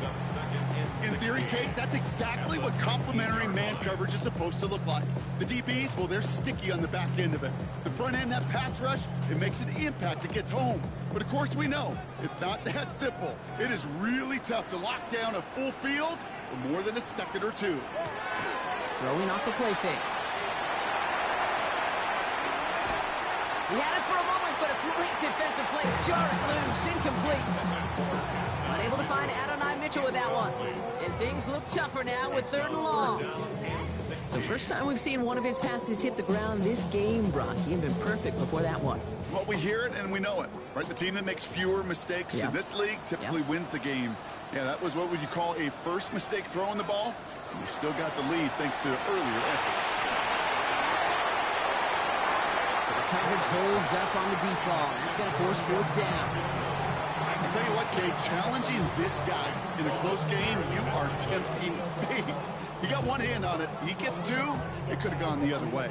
In theory, Kate, that's exactly what complementary man coverage is supposed to look like. The DBs, well, they're sticky on the back end of it. The front end, that pass rush, it makes an impact. It gets home. But, of course, we know it's not that simple. It is really tough to lock down a full field for more than a second or two. Throwing off the play fake. He had it for a moment, but a great defensive play. Jar it loose, incomplete. Unable to find Adonai Mitchell with that one. And things look tougher now with 3rd and long. So first time we've seen one of his passes hit the ground this game, Brock. He had been perfect before that one. Well, we hear it and we know it, right? The team that makes fewer mistakes in this league typically wins the game. Yeah, that was what would you call a first mistake throwing the ball. And we still got the lead thanks to earlier efforts. So the coverage holds up on the deep ball. That's going to force 4th down. I'll tell you what, Kate, challenging this guy in a close game, you are tempting fate. He got one hand on it. He gets 2. It could have gone the other way.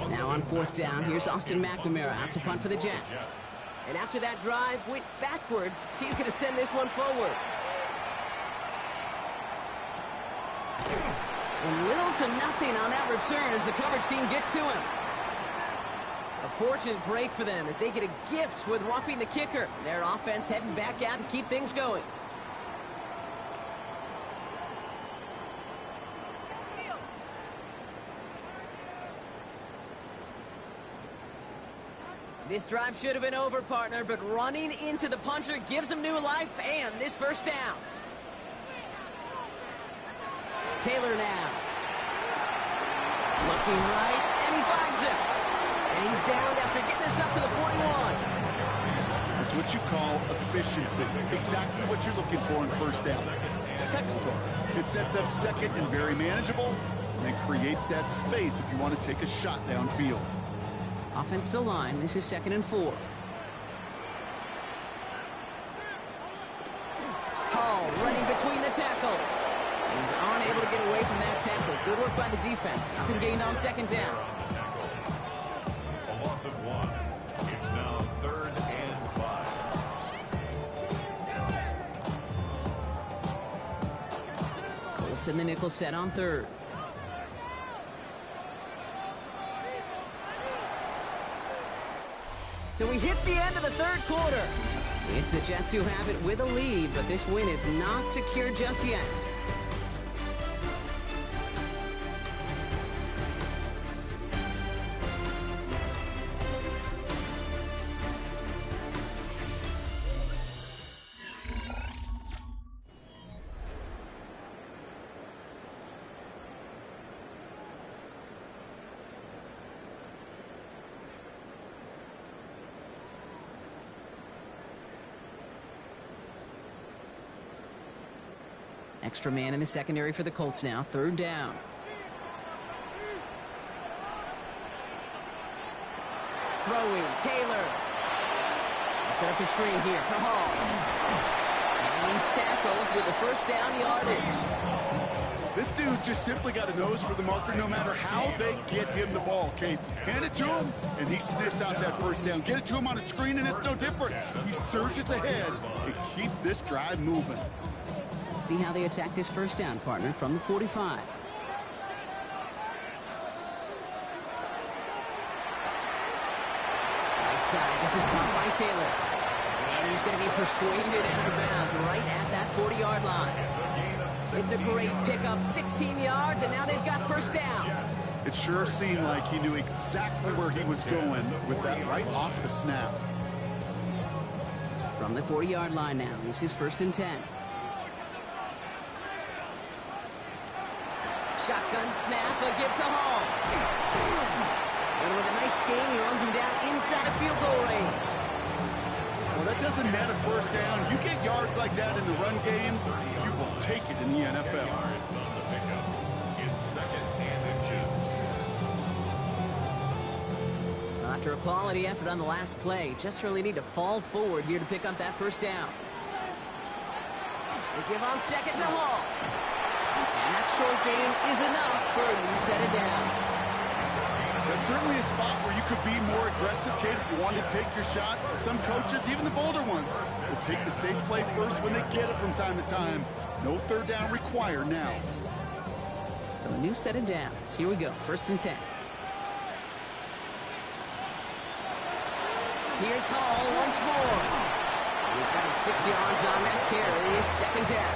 Now on 4th down, here's Austin McNamara out to punt for the Jets. And after that drive went backwards, he's going to send this one forward. And little to nothing on that return as the coverage team gets to him. A fortunate break for them as they get a gift with roughing the kicker. Their offense heading back out to keep things going. This drive should have been over, partner, but running into the puncher gives him new life and this 1st down. Taylor now. Looking right, and he finds him. And he's down after getting this up to the 41. That's what you call efficiency. Exactly what you're looking for in 1st down. Textbook. It sets up 2nd and very manageable, and it creates that space if you want to take a shot downfield. Offense to line. This is 2nd and 4. Hall running between the tackles. He's unable to get away from that tackle. Good work by the defense. Nothing gained on 2nd down. A loss of 1. It's now 3rd and 5. Colts in the nickel set on 3rd. So we hit the end of the 3rd quarter. It's the Jets who have it with a lead, but this win is not secure just yet. Extra man in the secondary for the Colts now. 3rd down. Throwing, Taylor. Set up the screen here for Hall. And he's tackled with the 1st down yardage. This dude just simply got a nose for the marker no matter how they get him the ball, Kate. Hand it to him, and he sniffs out that 1st down. Get it to him on a screen, and it's no different. He surges ahead. It keeps this drive moving. Let's see how they attack this 1st down, partner, from the 45. Right side, this is caught by Taylor. And he's going to be persuaded out of bounds right at that 40-yard line. It's a great pickup, 16 yards, and now they've got 1st down. It sure seemed like he knew exactly where he was going with that right off the snap. From the 40-yard line now, this is 1st and 10. Shotgun snap, a give to Hall. And with a nice gain, he runs him down inside a field goal range. Well, that doesn't matter 1st down. You get yards like that in the run game, you will take it in the NFL. Yards on the pickup. It's 2nd and inches. Well, after a quality effort on the last play, just really need to fall forward here to pick up that 1st down. They give on 2nd to Hall. And that short gain is enough for a new set of down. That's certainly a spot where you could be more aggressive, Kate, if you want to take your shots. Some coaches, even the bolder ones, will take the safe play first when they get it from time to time. No 3rd down required now. So a new set of downs. Here we go, 1st and 10. Here's Hall once more. He's got 6 yards on that carry. It's second down.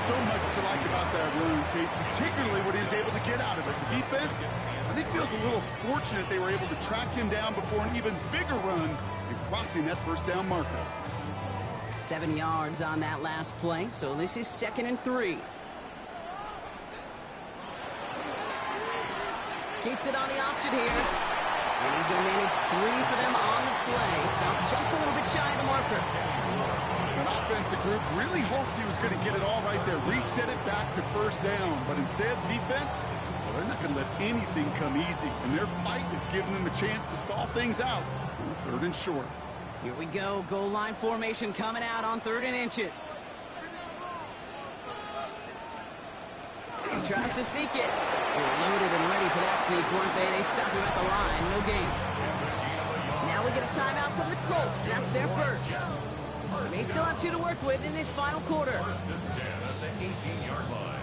So much to like about that run, Kate, particularly what he was able to get out of it. The defense, I think, feels a little fortunate they were able to track him down before an even bigger run and crossing that first down marker. 7 yards on that last play, so this is 2nd and 3. Keeps it on the option here. And he's going to manage 3 for them on the play. Stop just a little bit shy of the marker. An offensive group really hoped he was going to get it all right there, reset it back to first down. But instead, defense, well, they're not going to let anything come easy. And their fight is giving them a chance to stall things out on 3rd and short. Here we go. Goal line formation coming out on 3rd and inches. He tries to sneak it. They're loaded and ready for that sneak, weren't they? They stop him at the line. No gain. Now we get a timeout from the Colts. That's their first. They still have 2 to work with in this final quarter. 1st and 10 at the 18-yard line.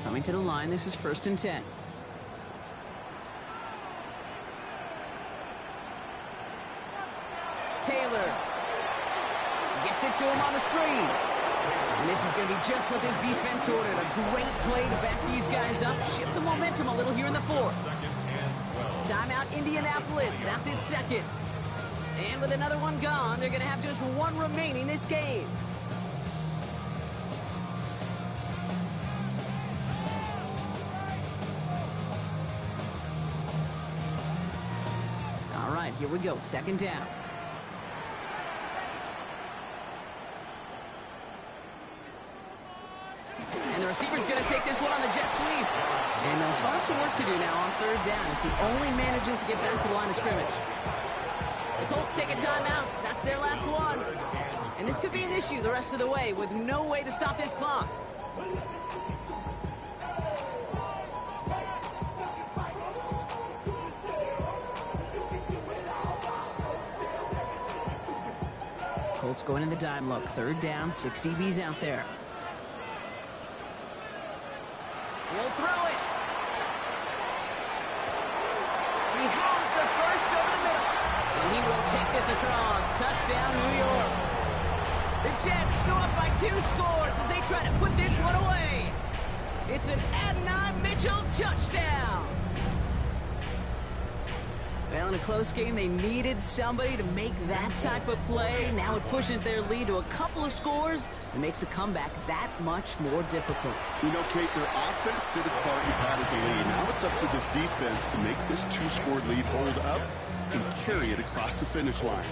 Coming to the line, this is 1st and 10. Taylor gets it to him on the screen. And this is going to be just what this defense ordered. A great play to back these guys up. Shift the momentum a little here in the 4th. Timeout Indianapolis. That's it, 2nd. And with another one gone, they're going to have just 1 remaining this game. All right, here we go. 2nd down. And the receiver's going to take this one on the jet sweep. And they'll have some work to do now on 3rd down as he only manages to get back to the line of scrimmage. The Colts take a timeout. That's their last one. And this could be an issue the rest of the way with no way to stop this clock. Colts going in the dime look. 3rd down, 6 DBs out there. We'll throw it. He has the first over the middle. And he will take this across. Touchdown, New York. The Jets go up by 2 scores as they try to put this one away. It's an Adonai Mitchell touchdown. Well, in a close game, they needed somebody to make that type of play. Now it pushes their lead to a couple of scores and makes a comeback that much more difficult. You know, Kate, their offense did its part and padded the lead. Now it's up to this defense to make this 2-score lead hold up and carry it across the finish line.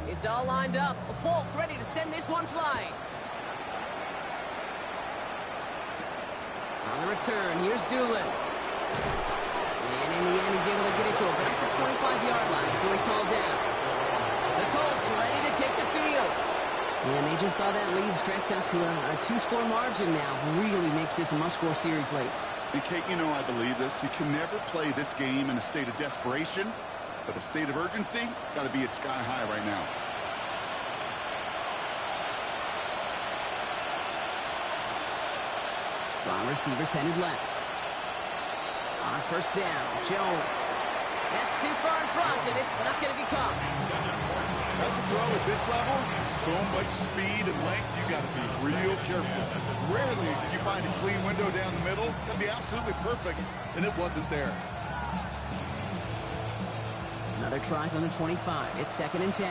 It's all lined up. Folk ready to send this one flying. On the return, here's Doolin. And in the end, he's able to get it to about the 25-yard line before he's hauled down. The Colts ready to take the field. And they just saw that lead stretch out to a 2-score margin now. Really makes this a must-score series late. And Kate, you know I believe this. You can never play this game in a state of desperation, but a state of urgency got to be at sky high right now. Slot receivers headed left. On 1st down, Jones. That's too far in front, and it's not going to be caught. That's a throw at this level. So much speed and length, you got to be real careful. Rarely do you find a clean window down the middle. It can be absolutely perfect, and it wasn't there. Another try from the 25. It's 2nd and 10.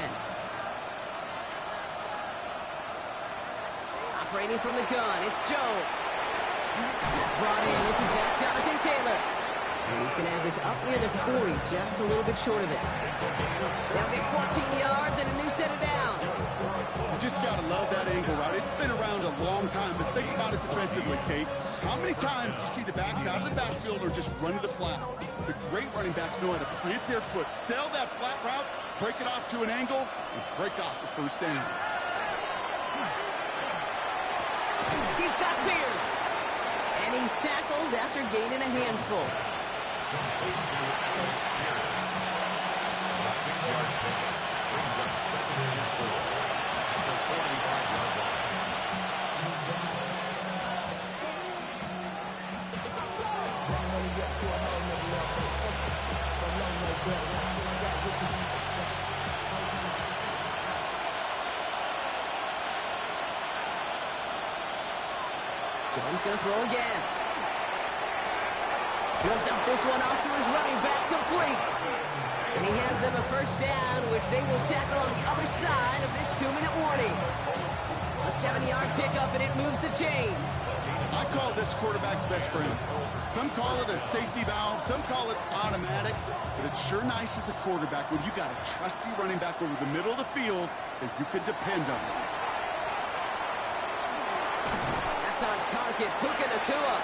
Operating from the gun, it's Jones. That's brought in. It's his back, Jonathan Taylor. And he's going to have this up near the 40, just a little bit short of it. They'll get 14 yards and a new set of downs. You just got to love that angle, right? It's been around a long time, but think about it defensively, Kate. How many times do you see the backs out of the backfield or just run to the flat? The great running backs know how to plant their foot, sell that flat route, break it off to an angle, and break off the 1st down. He's got Pierce. And he's tackled after gaining a handful. Complete to Alex Pierce. A 6-yard pickup brings up 2nd and 4 at the 45-yard line. Jones going to throw again. He'll dump this one off to his running back, complete. And he has them a first down, which they will tackle on the other side of this 2-minute warning. A 7-yard pickup, and it moves the chains. I call this quarterback's best friend. Some call it a safety valve, some call it automatic, but it's sure nice as a quarterback when you got a trusty running back over the middle of the field that you can depend on. That's on target, Puka Nacua.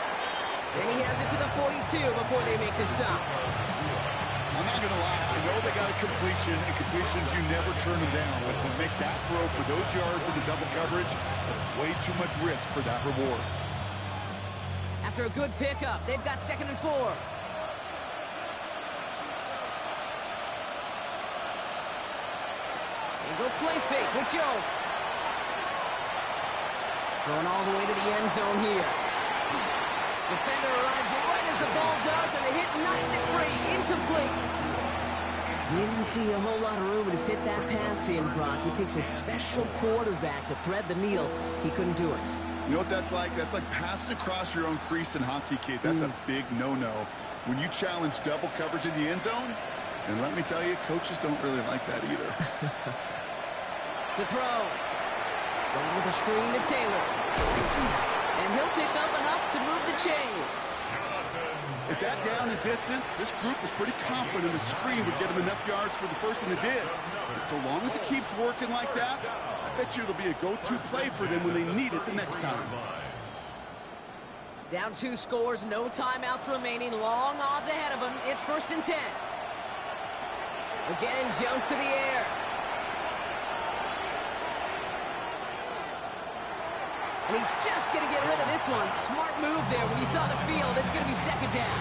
And he has it to the 42 before they make the stop. I'm not going to lie. I know they got a completion, and completions, you never turn them down. But to make that throw for those yards in the double coverage, that's way too much risk for that reward. After a good pickup, they've got 2nd and 4. They go play fake with Jones. Going all the way to the end zone here. Defender arrives right as the ball does, and the hit knocks it free. Incomplete. Didn't see a whole lot of room to fit that pass in, Brock. It takes a special quarterback to thread the needle. He couldn't do it. You know what that's like? That's like passing across your own crease in hockey, Kate. That's a big no-no. When you challenge double coverage in the end zone, and let me tell you, coaches don't really like that either. To throw. Going with the screen to Taylor. And he'll pick up enough to move the chains. At that down and distance, this group was pretty confident a screen would get him enough yards for the first, and it did. And so long as it keeps working like that, I bet you it'll be a go-to play for them when they need it the next time. Down 2 scores, no timeouts remaining, long odds ahead of him. It's 1st and 10. Again, Jones to the air. And he's just going to get rid of this one. Smart move there. When you saw the field, it's going to be 2nd down.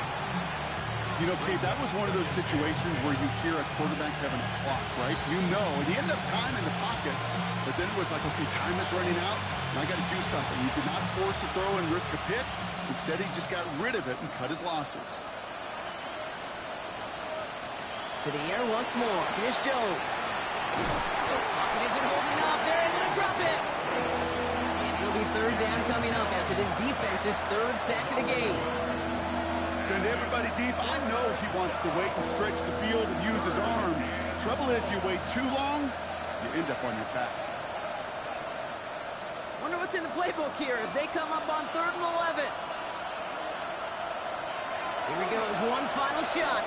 You know, Kate, that was one of those situations where you hear a quarterback having a clock, right? You know, and he ended up time in the pocket, but then it was like, okay, time is running out, and I got to do something. He did not force a throw and risk a pick. Instead, he just got rid of it and cut his losses. To the air once more. Here's Jones. Pocket isn't holding up. They're able to drop it. And it'll be 3rd down coming up after this defense's 3rd sack of the game. Send everybody deep. I know he wants to wait and stretch the field and use his arm. Trouble is, you wait too long, you end up on your back. Wonder what's in the playbook here as they come up on 3rd and 11. Here he goes, one final shot.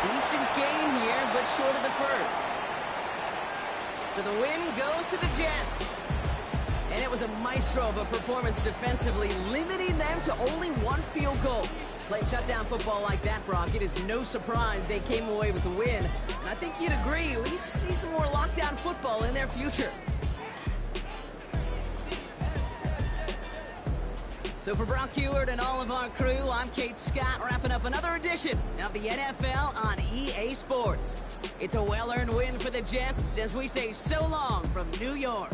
Decent game here, but short of the first. So the win goes to the Jets. And it was a maestro of a performance defensively, limiting them to only 1 field goal. Playing shutdown football like that, Brock, it is no surprise they came away with the win. And I think you'd agree, we see some more lockdown football in their future. So for Brock Huard and all of our crew, I'm Kate Scott, wrapping up another edition of the NFL on EA Sports. It's a well-earned win for the Jets as we say so long from New York.